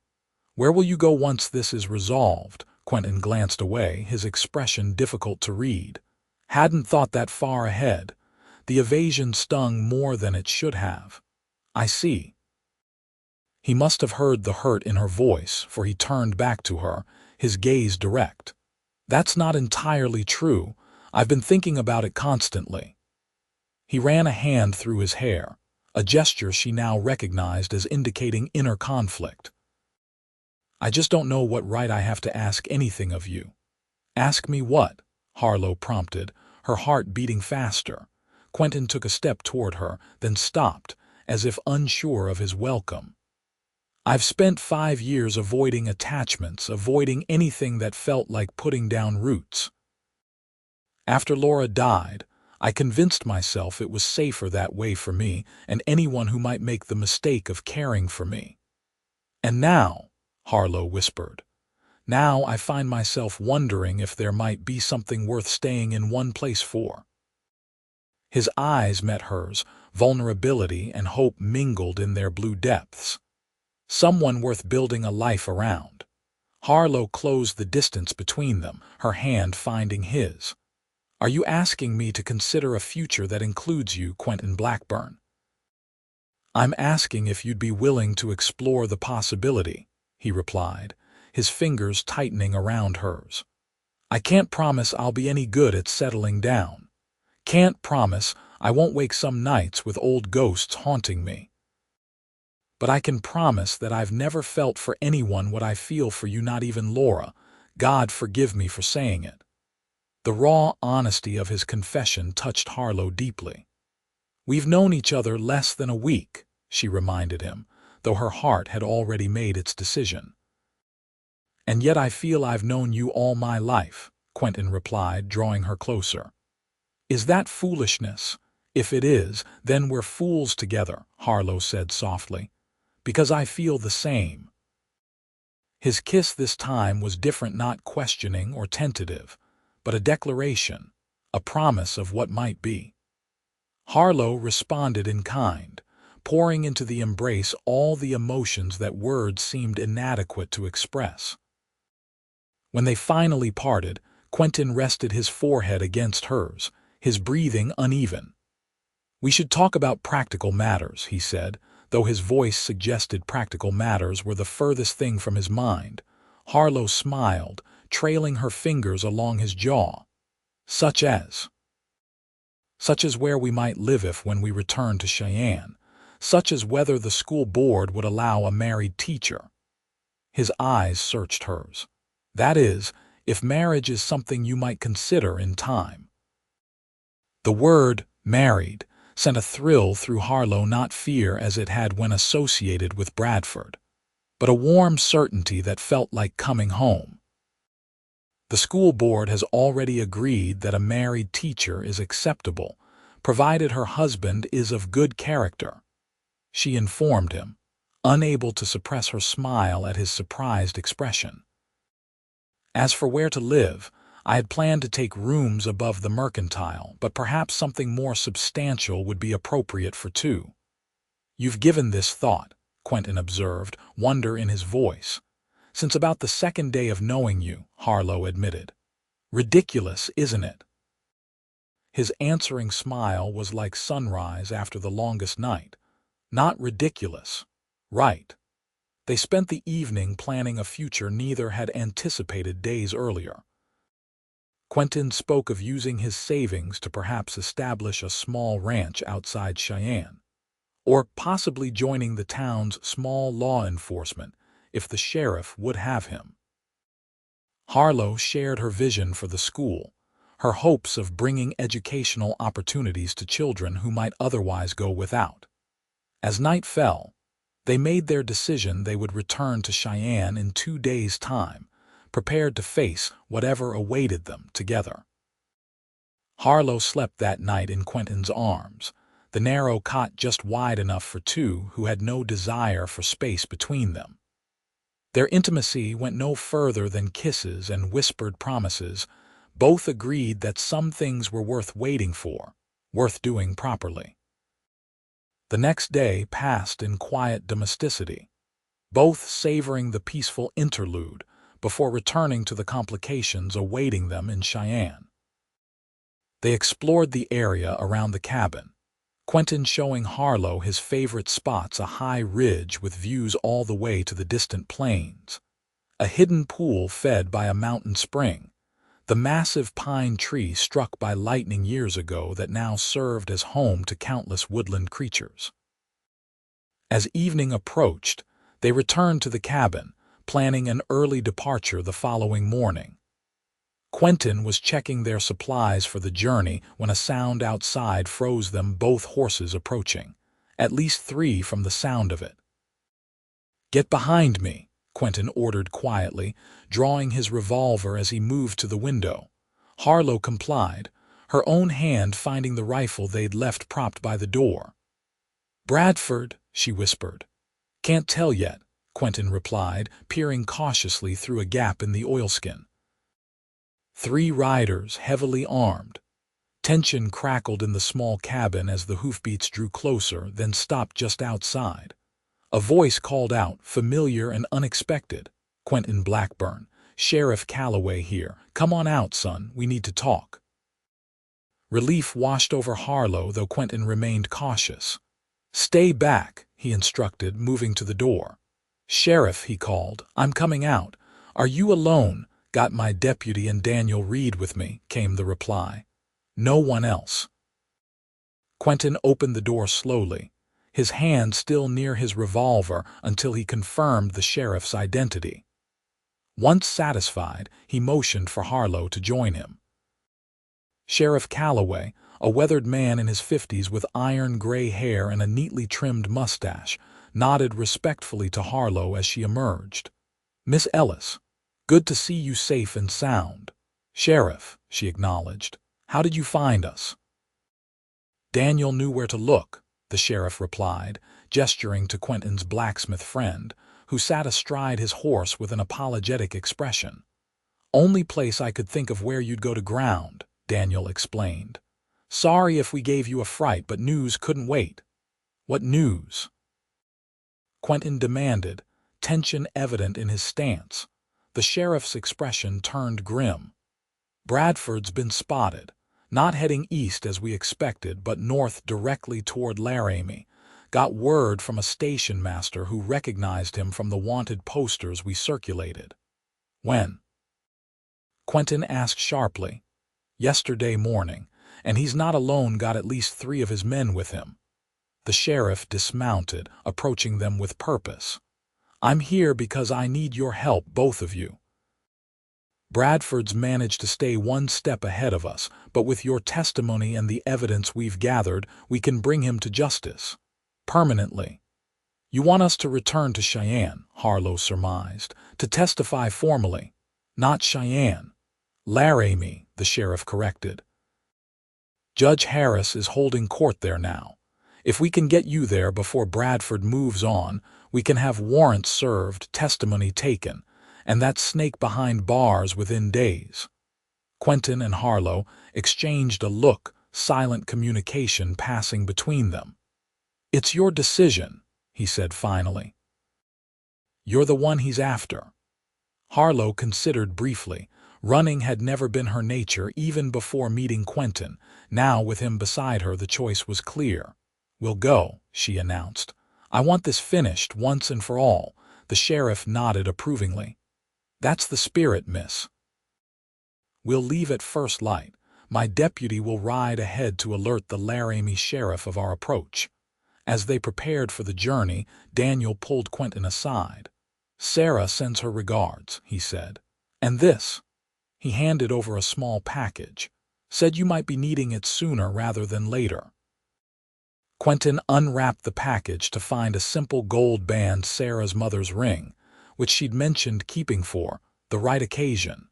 "Where will you go once this is resolved?" Quentin glanced away, his expression difficult to read. Hadn't thought that far ahead. The evasion stung more than it should have. "I see." He must have heard the hurt in her voice, for he turned back to her, his gaze direct. "That's not entirely true. I've been thinking about it constantly." He ran a hand through his hair, a gesture she now recognized as indicating inner conflict. "I just don't know what right I have to ask anything of you." "Ask me what?" Harlow prompted, her heart beating faster. Quentin took a step toward her, then stopped, as if unsure of his welcome. "I've spent 5 years avoiding attachments, avoiding anything that felt like putting down roots. After Laura died, I convinced myself it was safer that way for me and anyone who might make the mistake of caring for me. And now," Harlow whispered, "now I find myself wondering if there might be something worth staying in one place for." His eyes met hers, vulnerability and hope mingled in their blue depths. Someone worth building a life around. Harlow closed the distance between them, her hand finding his. "Are you asking me to consider a future that includes you, Quentin Blackburn?" "I'm asking if you'd be willing to explore the possibility," he replied, his fingers tightening around hers. "I can't promise I'll be any good at settling down. Can't promise I won't wake some nights with old ghosts haunting me. But I can promise that I've never felt for anyone what I feel for you, not even Laura. God forgive me for saying it." The raw honesty of his confession touched Harlow deeply. "We've known each other less than a week," she reminded him, though her heart had already made its decision. "And yet I feel I've known you all my life," Quentin replied, drawing her closer. "Is that foolishness?" "If it is, then we're fools together," Harlow said softly, "because I feel the same." His kiss this time was different, not questioning or tentative, but a declaration, a promise of what might be. Harlow responded in kind, pouring into the embrace all the emotions that words seemed inadequate to express. When they finally parted, Quentin rested his forehead against hers, his breathing uneven. "We should talk about practical matters," he said, though his voice suggested practical matters were the furthest thing from his mind. Harlow smiled, trailing her fingers along his jaw. "Such as?" "Such as where we might live if when we return to Cheyenne. Such as whether the school board would allow a married teacher." His eyes searched hers. "That is, if marriage is something you might consider in time." The word "married" sent a thrill through Harlow, not fear as it had when associated with Bradford, but a warm certainty that felt like coming home. "The school board has already agreed that a married teacher is acceptable, provided her husband is of good character," she informed him, unable to suppress her smile at his surprised expression. "As for where to live, I had planned to take rooms above the Mercantile, but perhaps something more substantial would be appropriate for two." "You've given this thought," Quentin observed, wonder in his voice. "Since about the second day of knowing you," Harlow admitted. "Ridiculous, isn't it?" His answering smile was like sunrise after the longest night. "Not ridiculous. Right." They spent the evening planning a future neither had anticipated days earlier. Quentin spoke of using his savings to perhaps establish a small ranch outside Cheyenne, or possibly joining the town's small law enforcement if the sheriff would have him. Harlow shared her vision for the school, her hopes of bringing educational opportunities to children who might otherwise go without. As night fell, they made their decision they would return to Cheyenne in 2 days' time, prepared to face whatever awaited them together. Harlow slept that night in Quentin's arms, the narrow cot just wide enough for two who had no desire for space between them. Their intimacy went no further than kisses and whispered promises. Both agreed that some things were worth waiting for, worth doing properly. The next day passed in quiet domesticity, both savoring the peaceful interlude before returning to the complications awaiting them in Cheyenne. They explored the area around the cabin, Quentin showing Harlow his favorite spots: a high ridge with views all the way to the distant plains, a hidden pool fed by a mountain spring, the massive pine tree struck by lightning years ago that now served as home to countless woodland creatures. As evening approached, they returned to the cabin, planning an early departure the following morning. Quentin was checking their supplies for the journey when a sound outside froze them, both horses approaching, at least 3 from the sound of it. "Get behind me," Quentin ordered quietly, drawing his revolver as he moved to the window. Harlow complied, her own hand finding the rifle they'd left propped by the door. "Bradford," she whispered. "Can't tell yet," Quentin replied, peering cautiously through a gap in the oilskin. 3 riders, heavily armed. Tension crackled in the small cabin as the hoofbeats drew closer, then stopped just outside. A voice called out, familiar and unexpected. "Quentin Blackburn, Sheriff Calloway here. Come on out, son, we need to talk." Relief washed over Harlow, though Quentin remained cautious. "Stay back," he instructed, moving to the door. "Sheriff," he called, "I'm coming out. Are you alone?" "Got my deputy and Daniel Reed with me," came the reply. "No one else." Quentin opened the door slowly, his hand still near his revolver until he confirmed the sheriff's identity. Once satisfied, he motioned for Harlow to join him. Sheriff Calloway, a weathered man in his 50s with iron-gray hair and a neatly trimmed mustache, nodded respectfully to Harlow as she emerged. "Miss Ellis, good to see you safe and sound." "Sheriff," she acknowledged. "How did you find us?" "Daniel knew where to look," the sheriff replied, gesturing to Quentin's blacksmith friend, who sat astride his horse with an apologetic expression. "Only place I could think of where you'd go to ground," Daniel explained. "Sorry if we gave you a fright, but news couldn't wait." "What news?" Quentin demanded, tension evident in his stance. The sheriff's expression turned grim. "Bradford's been spotted, not heading east as we expected, but north directly toward Laramie. Got word from a station master who recognized him from the wanted posters we circulated." "When?" Quentin asked sharply. "Yesterday morning, and he's not alone, got at least 3 of his men with him." The sheriff dismounted, approaching them with purpose. "I'm here because I need your help, both of you. Bradford's managed to stay 1 step ahead of us, but with your testimony and the evidence we've gathered, we can bring him to justice. Permanently." "You want us to return to Cheyenne," Harlow surmised, "to testify formally." "Not Cheyenne. Laramie," the sheriff corrected. "Judge Harris is holding court there now. If we can get you there before Bradford moves on, we can have warrants served, testimony taken, and that snake behind bars within days." Quentin and Harlow exchanged a look, silent communication passing between them. "It's your decision," he said finally. "You're the one he's after." Harlow considered briefly. Running had never been her nature even before meeting Quentin. Now, with him beside her, the choice was clear. "We'll go," she announced. "I want this finished once and for all." The sheriff nodded approvingly. "That's the spirit, miss." "We'll leave at first light. My deputy will ride ahead to alert the Laramie sheriff of our approach." As they prepared for the journey, Daniel pulled Quentin aside. "Sarah sends her regards," he said. "And this." He handed over a small package. "Said you might be needing it sooner rather than later." Quentin unwrapped the package to find a simple gold band, Sarah's mother's ring, which she'd mentioned keeping for the right occasion.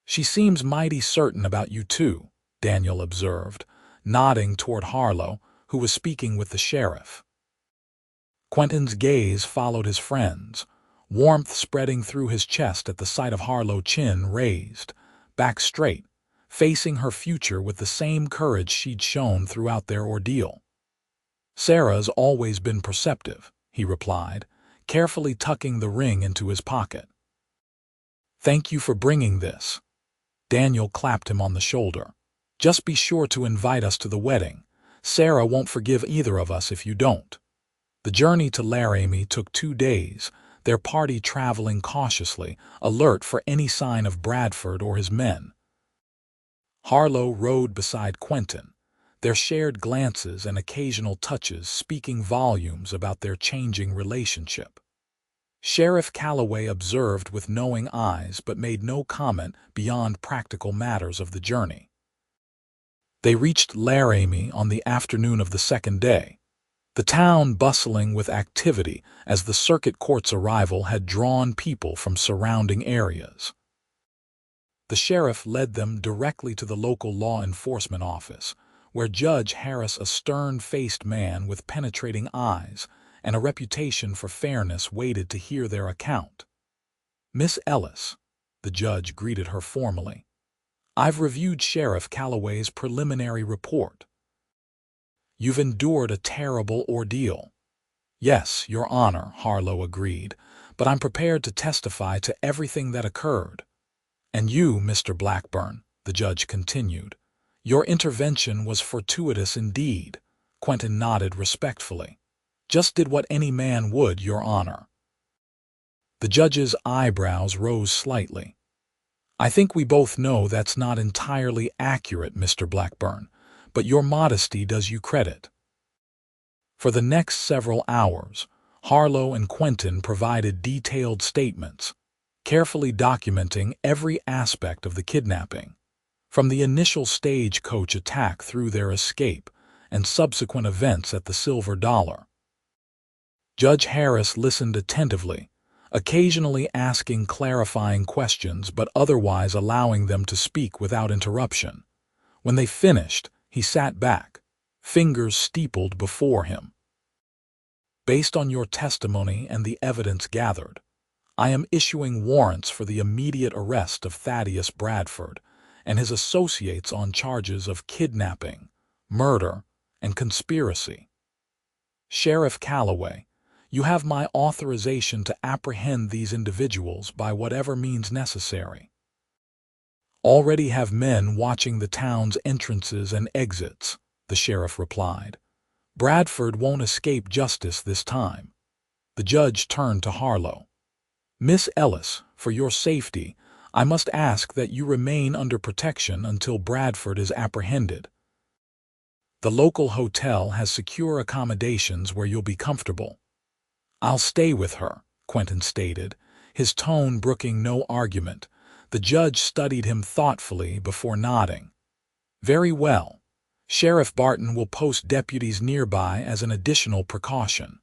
"She seems mighty certain about you too," Daniel observed, nodding toward Harlow, who was speaking with the sheriff. Quentin's gaze followed his friend's. warmth spreading through his chest at the sight of Harlow, chin raised, back straight, facing her future with the same courage she'd shown throughout their ordeal. "Sarah's always been perceptive," he replied, carefully tucking the ring into his pocket. "Thank you for bringing this." Daniel clapped him on the shoulder. "Just be sure to invite us to the wedding. Sarah won't forgive either of us if you don't." The journey to Laramie took 2 days, their party traveling cautiously, alert for any sign of Bradford or his men. Harlow rode beside Quentin, their shared glances and occasional touches speaking volumes about their changing relationship. Sheriff Calloway observed with knowing eyes but made no comment beyond practical matters of the journey. They reached Laramie on the afternoon of the second day, the town bustling with activity as the circuit court's arrival had drawn people from surrounding areas. The sheriff led them directly to the local law enforcement office, where Judge Harris, a stern-faced man with penetrating eyes and a reputation for fairness, waited to hear their account. "Miss Ellis," the judge greeted her formally, "I've reviewed Sheriff Calloway's preliminary report. You've endured a terrible ordeal." "Yes, Your Honor," Harlow agreed, "but I'm prepared to testify to everything that occurred." "And you, Mr. Blackburn," the judge continued, "your intervention was fortuitous indeed." Quentin nodded respectfully. "Just did what any man would, Your Honor." The judge's eyebrows rose slightly. "I think we both know that's not entirely accurate, Mr. Blackburn, but your modesty does you credit." For the next several hours, Harlow and Quentin provided detailed statements, carefully documenting every aspect of the kidnapping, from the initial stagecoach attack through their escape and subsequent events at the Silver Dollar. Judge Harris listened attentively, occasionally asking clarifying questions but otherwise allowing them to speak without interruption. When they finished, he sat back, fingers steepled before him. "Based on your testimony and the evidence gathered, I am issuing warrants for the immediate arrest of Thaddeus Bradford and his associates on charges of kidnapping, murder, and conspiracy. Sheriff Calloway, you have my authorization to apprehend these individuals by whatever means necessary." "Already have men watching the town's entrances and exits," the sheriff replied. "Bradford won't escape justice this time." The judge turned to Harlow. "Miss Ellis, for your safety, I must ask that you remain under protection until Bradford is apprehended. The local hotel has secure accommodations where you'll be comfortable." "I'll stay with her," Quentin stated, his tone brooking no argument. The judge studied him thoughtfully before nodding. "Very well. Sheriff Barton will post deputies nearby as an additional precaution."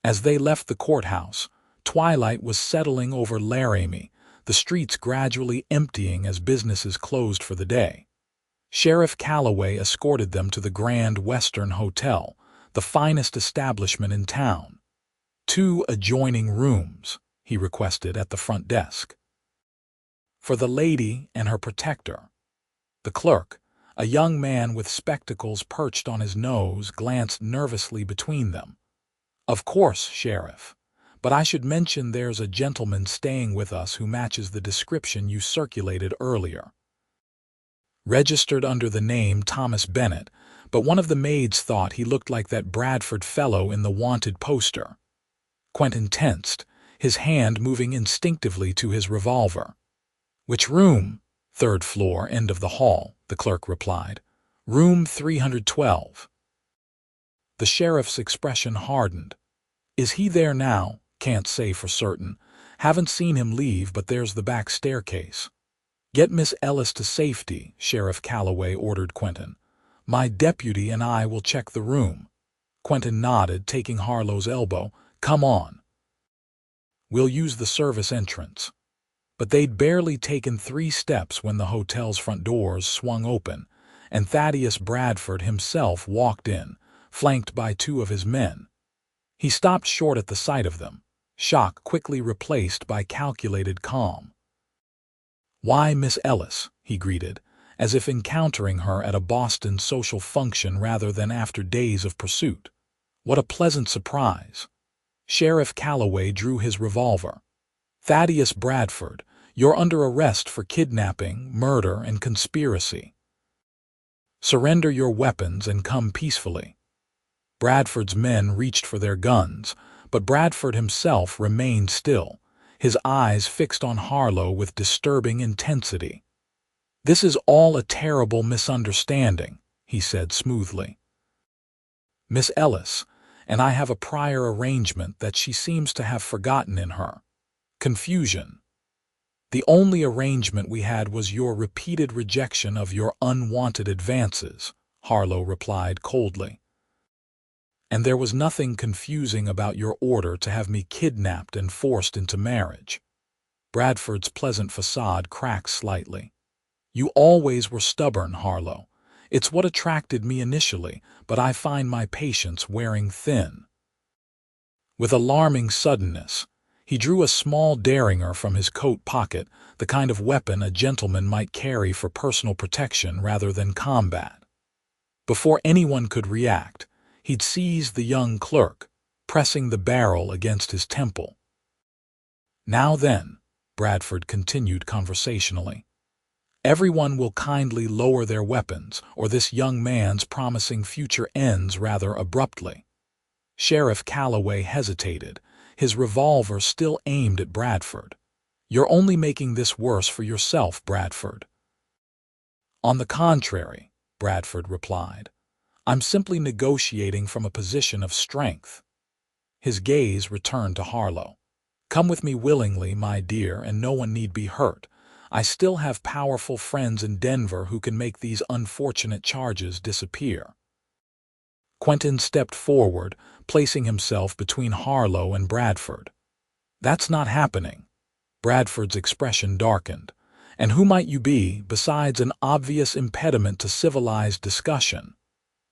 As they left the courthouse, twilight was settling over Laramie, the streets gradually emptying as businesses closed for the day. Sheriff Calloway escorted them to the Grand Western Hotel, the finest establishment in town. 2 adjoining rooms, he requested at the front desk. "For the lady and her protector." The clerk, a young man with spectacles perched on his nose, glanced nervously between them. "Of course, Sheriff, but I should mention there's a gentleman staying with us who matches the description you circulated earlier. Registered under the name Thomas Bennett, but one of the maids thought he looked like that Bradford fellow in the wanted poster." Quentin tensed, his hand moving instinctively to his revolver. "Which room?" "Third floor, end of the hall," the clerk replied. "Room 312. The sheriff's expression hardened. "Is he there now?" "Can't say for certain. Haven't seen him leave, but there's the back staircase." "Get Miss Ellis to safety," Sheriff Calloway ordered Quentin. "My deputy and I will check the room." Quentin nodded, taking Harlow's elbow. "Come on. We'll use the service entrance." But they'd barely taken 3 steps when the hotel's front doors swung open, and Thaddeus Bradford himself walked in, flanked by 2 of his men. He stopped short at the sight of them, shock quickly replaced by calculated calm. "Why, Miss Ellis," he greeted, as if encountering her at a Boston social function rather than after days of pursuit. "What a pleasant surprise." Sheriff Calloway drew his revolver. "Thaddeus Bradford, you're under arrest for kidnapping, murder, and conspiracy. Surrender your weapons and come peacefully." Bradford's men reached for their guns, but Bradford himself remained still, his eyes fixed on Harlow with disturbing intensity. "This is all a terrible misunderstanding," he said smoothly. "Miss Ellis, and I have a prior arrangement that she seems to have forgotten in her confusion. The only arrangement we had was your repeated rejection of your unwanted advances," Harlow replied coldly. "And there was nothing confusing about your order to have me kidnapped and forced into marriage." Bradford's pleasant facade cracked slightly. "You always were stubborn, Harlow. It's what attracted me initially, but I find my patience wearing thin." With alarming suddenness, he drew a small derringer from his coat pocket, the kind of weapon a gentleman might carry for personal protection rather than combat. Before anyone could react, he'd seized the young clerk, pressing the barrel against his temple. "Now then," Bradford continued conversationally, "everyone will kindly lower their weapons, or this young man's promising future ends rather abruptly." Sheriff Calloway hesitated, his revolver still aimed at Bradford. "You're only making this worse for yourself, Bradford." "On the contrary," Bradford replied, "I'm simply negotiating from a position of strength." His gaze returned to Harlow. "Come with me willingly, my dear, and no one need be hurt. I still have powerful friends in Denver who can make these unfortunate charges disappear." Quentin stepped forward, placing himself between Harlow and Bradford. "That's not happening." Bradford's expression darkened. "And who might you be, besides an obvious impediment to civilized discussion?"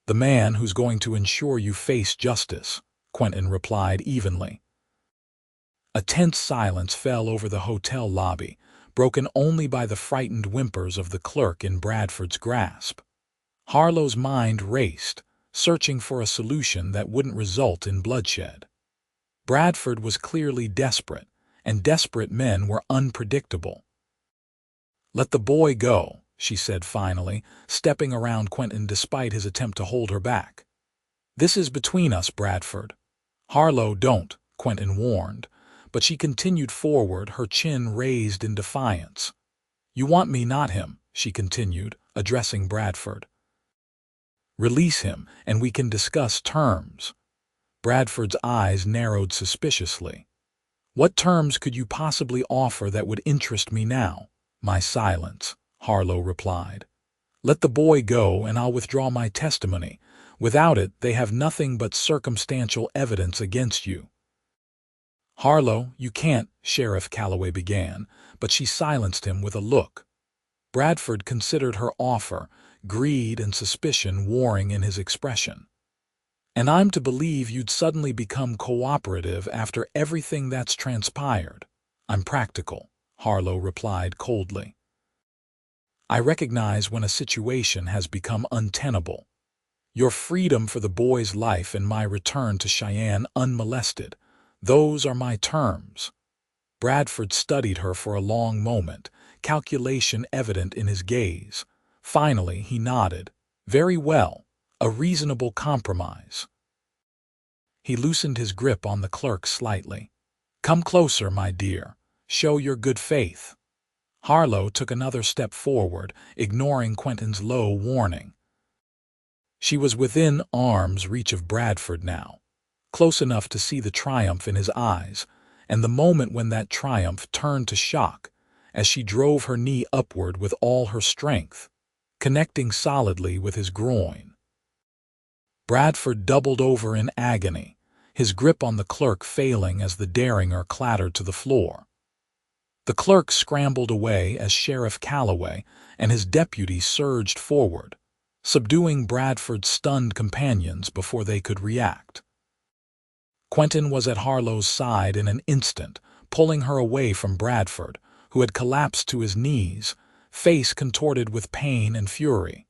"The man who's going to ensure you face justice," Quentin replied evenly. A tense silence fell over the hotel lobby, broken only by the frightened whimpers of the clerk in Bradford's grasp. Harlow's mind raced, searching for a solution that wouldn't result in bloodshed. Bradford was clearly desperate, and desperate men were unpredictable. "Let the boy go," she said finally, stepping around Quentin despite his attempt to hold her back. "This is between us, Bradford." "Harlow, don't," Quentin warned, but she continued forward, her chin raised in defiance. "You want me, not him," she continued, addressing Bradford. "Release him, and we can discuss terms." Bradford's eyes narrowed suspiciously. "What terms could you possibly offer that would interest me now?" "My silence," Harlow replied. "Let the boy go, and I'll withdraw my testimony. Without it, they have nothing but circumstantial evidence against you." "Harlow, you can't," Sheriff Calloway began, but she silenced him with a look. Bradford considered her offer, greed and suspicion warring in his expression. "And I'm to believe you'd suddenly become cooperative after everything that's transpired?" "I'm practical," Harlow replied coldly. "I recognize when a situation has become untenable. Your freedom for the boy's life and my return to Cheyenne unmolested, those are my terms." Bradford studied her for a long moment, calculation evident in his gaze. Finally, he nodded. "Very well. A reasonable compromise." He loosened his grip on the clerk slightly. "Come closer, my dear. Show your good faith." Harlow took another step forward, ignoring Quentin's low warning. She was within arm's reach of Bradford now, close enough to see the triumph in his eyes, and the moment when that triumph turned to shock as she drove her knee upward with all her strength, connecting solidly with his groin. Bradford doubled over in agony, his grip on the clerk failing as the derringer clattered to the floor. The clerk scrambled away as Sheriff Calloway and his deputy surged forward, subduing Bradford's stunned companions before they could react. Quentin was at Harlow's side in an instant, pulling her away from Bradford, who had collapsed to his knees, face contorted with pain and fury.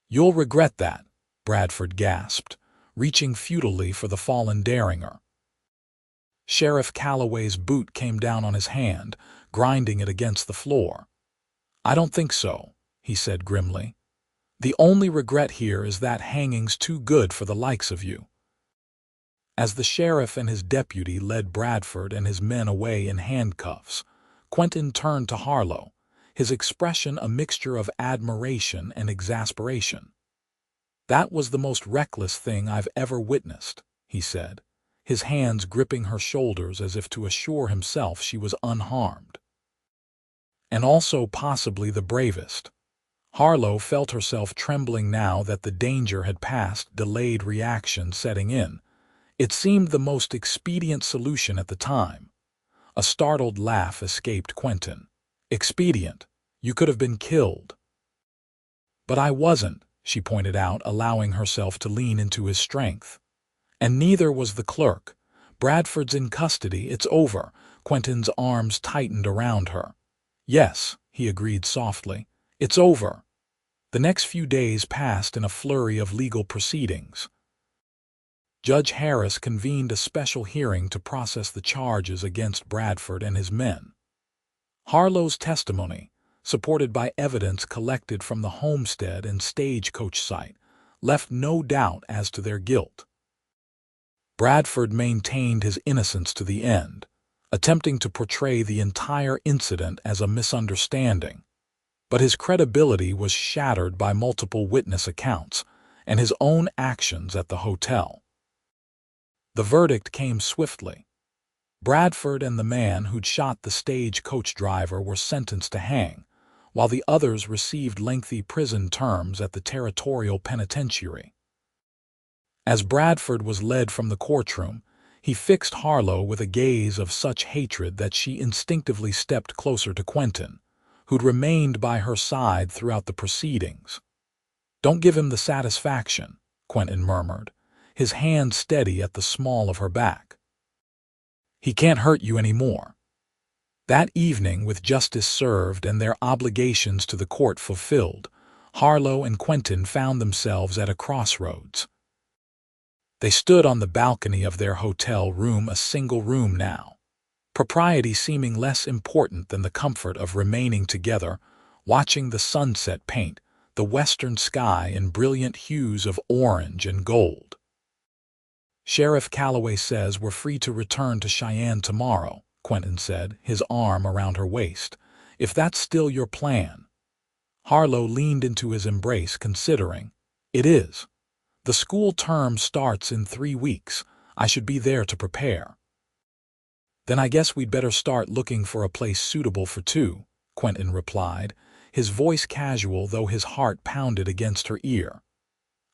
"You'll regret that," Bradford gasped, reaching futilely for the fallen Derringer. Sheriff Calloway's boot came down on his hand, grinding it against the floor. "I don't think so," he said grimly. "The only regret here is that hanging's too good for the likes of you." As the sheriff and his deputy led Bradford and his men away in handcuffs, Quentin turned to Harlow, his expression a mixture of admiration and exasperation. "That was the most reckless thing I've ever witnessed," he said, his hands gripping her shoulders as if to assure himself she was unharmed. "And also possibly the bravest." Harlow felt herself trembling now that the danger had passed, delayed reaction setting in. It seemed the most expedient solution at the time. A startled laugh escaped Quentin. "Expedient? You could have been killed." "But I wasn't," she pointed out, allowing herself to lean into his strength. "And neither was the clerk. Bradford's in custody. It's over." Quentin's arms tightened around her. "Yes," he agreed softly. "It's over." The next few days passed in a flurry of legal proceedings. Judge Harris convened a special hearing to process the charges against Bradford and his men. Harlow's testimony, supported by evidence collected from the homestead and stagecoach site, left no doubt as to their guilt. Bradford maintained his innocence to the end, attempting to portray the entire incident as a misunderstanding. But his credibility was shattered by multiple witness accounts and his own actions at the hotel. The verdict came swiftly. Bradford and the man who'd shot the stagecoach driver were sentenced to hang, while the others received lengthy prison terms at the territorial penitentiary. As Bradford was led from the courtroom, he fixed Harlow with a gaze of such hatred that she instinctively stepped closer to Quentin, who'd remained by her side throughout the proceedings. "Don't give him the satisfaction," Quentin murmured, his hand steady at the small of her back. "He can't hurt you anymore." That evening, with justice served and their obligations to the court fulfilled, Harlow and Quentin found themselves at a crossroads. They stood on the balcony of their hotel room, a single room now, propriety seeming less important than the comfort of remaining together, watching the sunset paint the western sky in brilliant hues of orange and gold. "Sheriff Calloway says we're free to return to Cheyenne tomorrow," Quentin said, his arm around her waist. "If that's still your plan." Harlow leaned into his embrace, considering. "It is. The school term starts in 3 weeks. I should be there to prepare." "Then I guess we'd better start looking for a place suitable for two," Quentin replied, his voice casual though his heart pounded against her ear.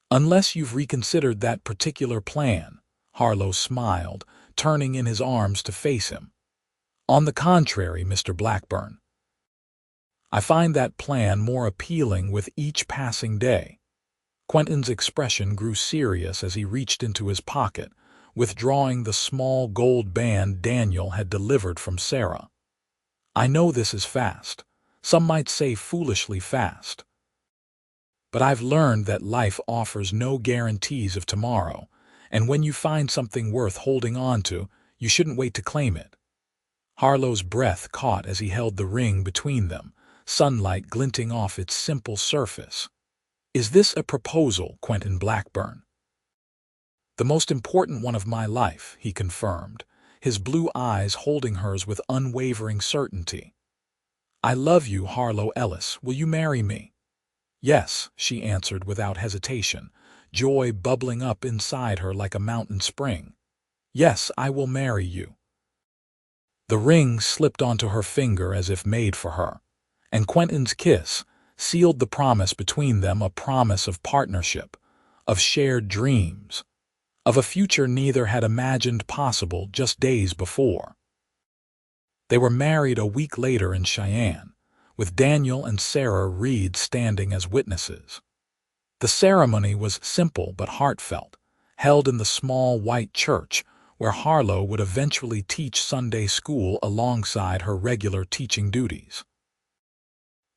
"Unless you've reconsidered that particular plan," Harlow smiled, turning in his arms to face him. "On the contrary, Mr. Blackburn. I find that plan more appealing with each passing day." Quentin's expression grew serious as he reached into his pocket, withdrawing the small gold band Daniel had delivered from Sarah. "I know this is fast. Some might say foolishly fast. But I've learned that life offers no guarantees of tomorrow, and when you find something worth holding on to, you shouldn't wait to claim it." Harlow's breath caught as he held the ring between them, sunlight glinting off its simple surface. "Is this a proposal, Quentin Blackburn?" "The most important one of my life," he confirmed, his blue eyes holding hers with unwavering certainty. "I love you, Harlow Ellis. Will you marry me?" "Yes," she answered without hesitation, joy bubbling up inside her like a mountain spring. "Yes, I will marry you." The ring slipped onto her finger as if made for her, and Quentin's kiss sealed the promise between them, a promise of partnership, of shared dreams, of a future neither had imagined possible just days before. They were married a week later in Cheyenne, with Daniel and Sarah Reed standing as witnesses. The ceremony was simple but heartfelt, held in the small white church where Harlow would eventually teach Sunday school alongside her regular teaching duties.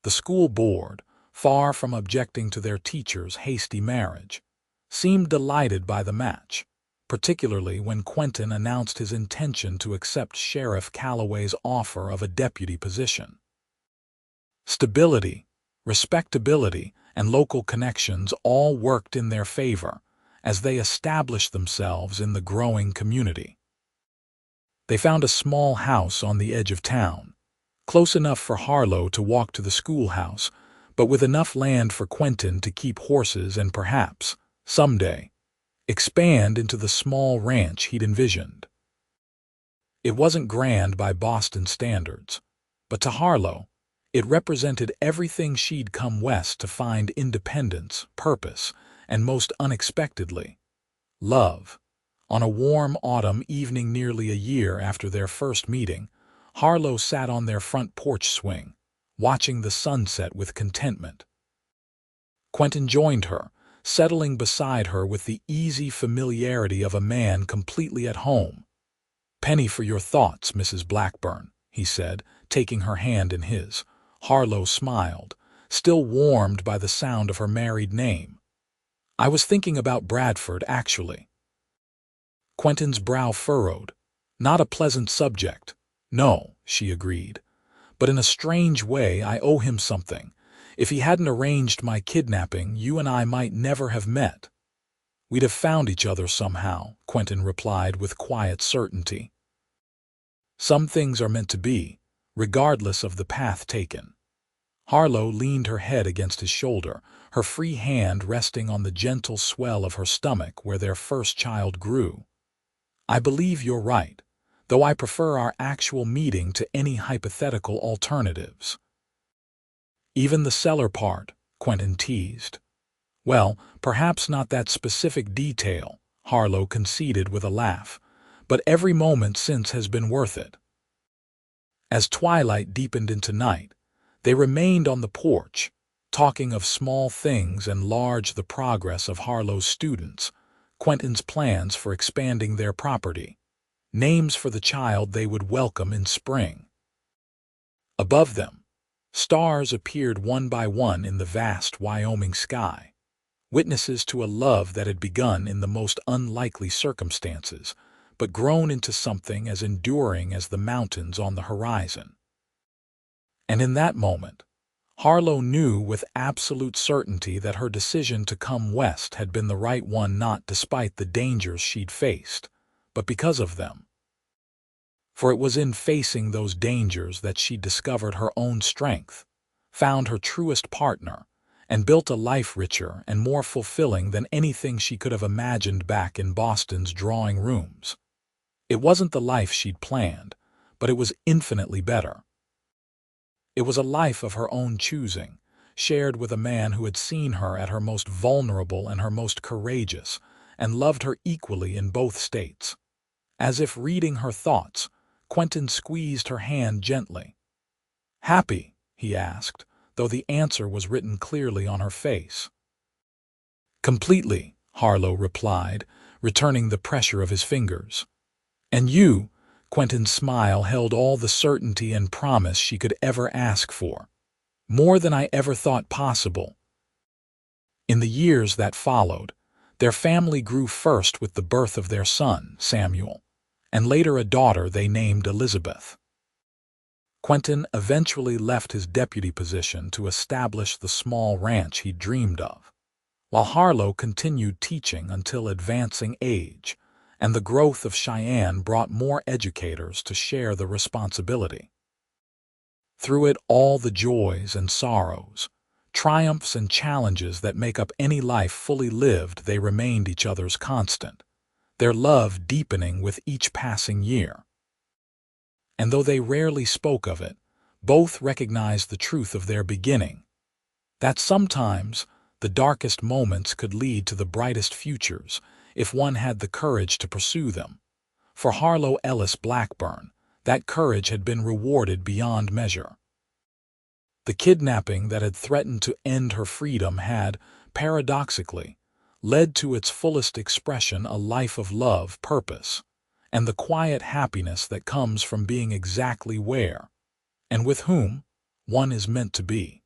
The school board, far from objecting to their teacher's hasty marriage, seemed delighted by the match, particularly when Quentin announced his intention to accept Sheriff Calloway's offer of a deputy position. Stability, respectability, and local connections all worked in their favor as they established themselves in the growing community. They found a small house on the edge of town, close enough for Harlow to walk to the schoolhouse, but with enough land for Quentin to keep horses and perhaps, someday, expand into the small ranch he'd envisioned. It wasn't grand by Boston standards, but to Harlow, it represented everything she'd come west to find: independence, purpose, and most unexpectedly, love. On a warm autumn evening nearly a year after their first meeting, Harlow sat on their front porch swing, watching the sunset with contentment. Quentin joined her, settling beside her with the easy familiarity of a man completely at home. "Penny for your thoughts, Mrs. Blackburn," he said, taking her hand in his. Harlow smiled, still warmed by the sound of her married name. "I was thinking about Bradford, actually." Quentin's brow furrowed. "Not a pleasant subject." "No," she agreed. "But in a strange way I owe him something. If he hadn't arranged my kidnapping, you and I might never have met." "We'd have found each other somehow," Quentin replied with quiet certainty. "Some things are meant to be, regardless of the path taken." Harlow leaned her head against his shoulder, her free hand resting on the gentle swell of her stomach where their first child grew. "I believe you're right, though I prefer our actual meeting to any hypothetical alternatives." "Even the cellar part," Quentin teased. "Well, perhaps not that specific detail," Harlow conceded with a laugh, "but every moment since has been worth it." As twilight deepened into night, they remained on the porch, talking of small things and large: the progress of Harlow's students, Quentin's plans for expanding their property, names for the child they would welcome in spring. Above them, stars appeared one by one in the vast Wyoming sky, witnesses to a love that had begun in the most unlikely circumstances, but grown into something as enduring as the mountains on the horizon. And in that moment, Harlow knew with absolute certainty that her decision to come west had been the right one, not despite the dangers she'd faced, but because of them. For it was in facing those dangers that she discovered her own strength, found her truest partner, and built a life richer and more fulfilling than anything she could have imagined back in Boston's drawing rooms. It wasn't the life she'd planned, but it was infinitely better. It was a life of her own choosing, shared with a man who had seen her at her most vulnerable and her most courageous, and loved her equally in both states. As if reading her thoughts, Quentin squeezed her hand gently. "Happy?" he asked, though the answer was written clearly on her face. "Completely," Harlow replied, returning the pressure of his fingers. "And you?" Quentin's smile held all the certainty and promise she could ever ask for. "More than I ever thought possible." In the years that followed, their family grew, first with the birth of their son, Samuel, and later a daughter they named Elizabeth. Quentin eventually left his deputy position to establish the small ranch he dreamed of, while Harlow continued teaching until advancing age, and the growth of Cheyenne brought more educators to share the responsibility. Through it all, the joys and sorrows, triumphs and challenges that make up any life fully lived, they remained each other's constant, their love deepening with each passing year. And though they rarely spoke of it, both recognized the truth of their beginning, that sometimes the darkest moments could lead to the brightest futures if one had the courage to pursue them. For Harlow Ellis Blackburn, that courage had been rewarded beyond measure. The kidnapping that had threatened to end her freedom had, paradoxically, led to its fullest expression: a life of love, purpose, and the quiet happiness that comes from being exactly where and with whom one is meant to be.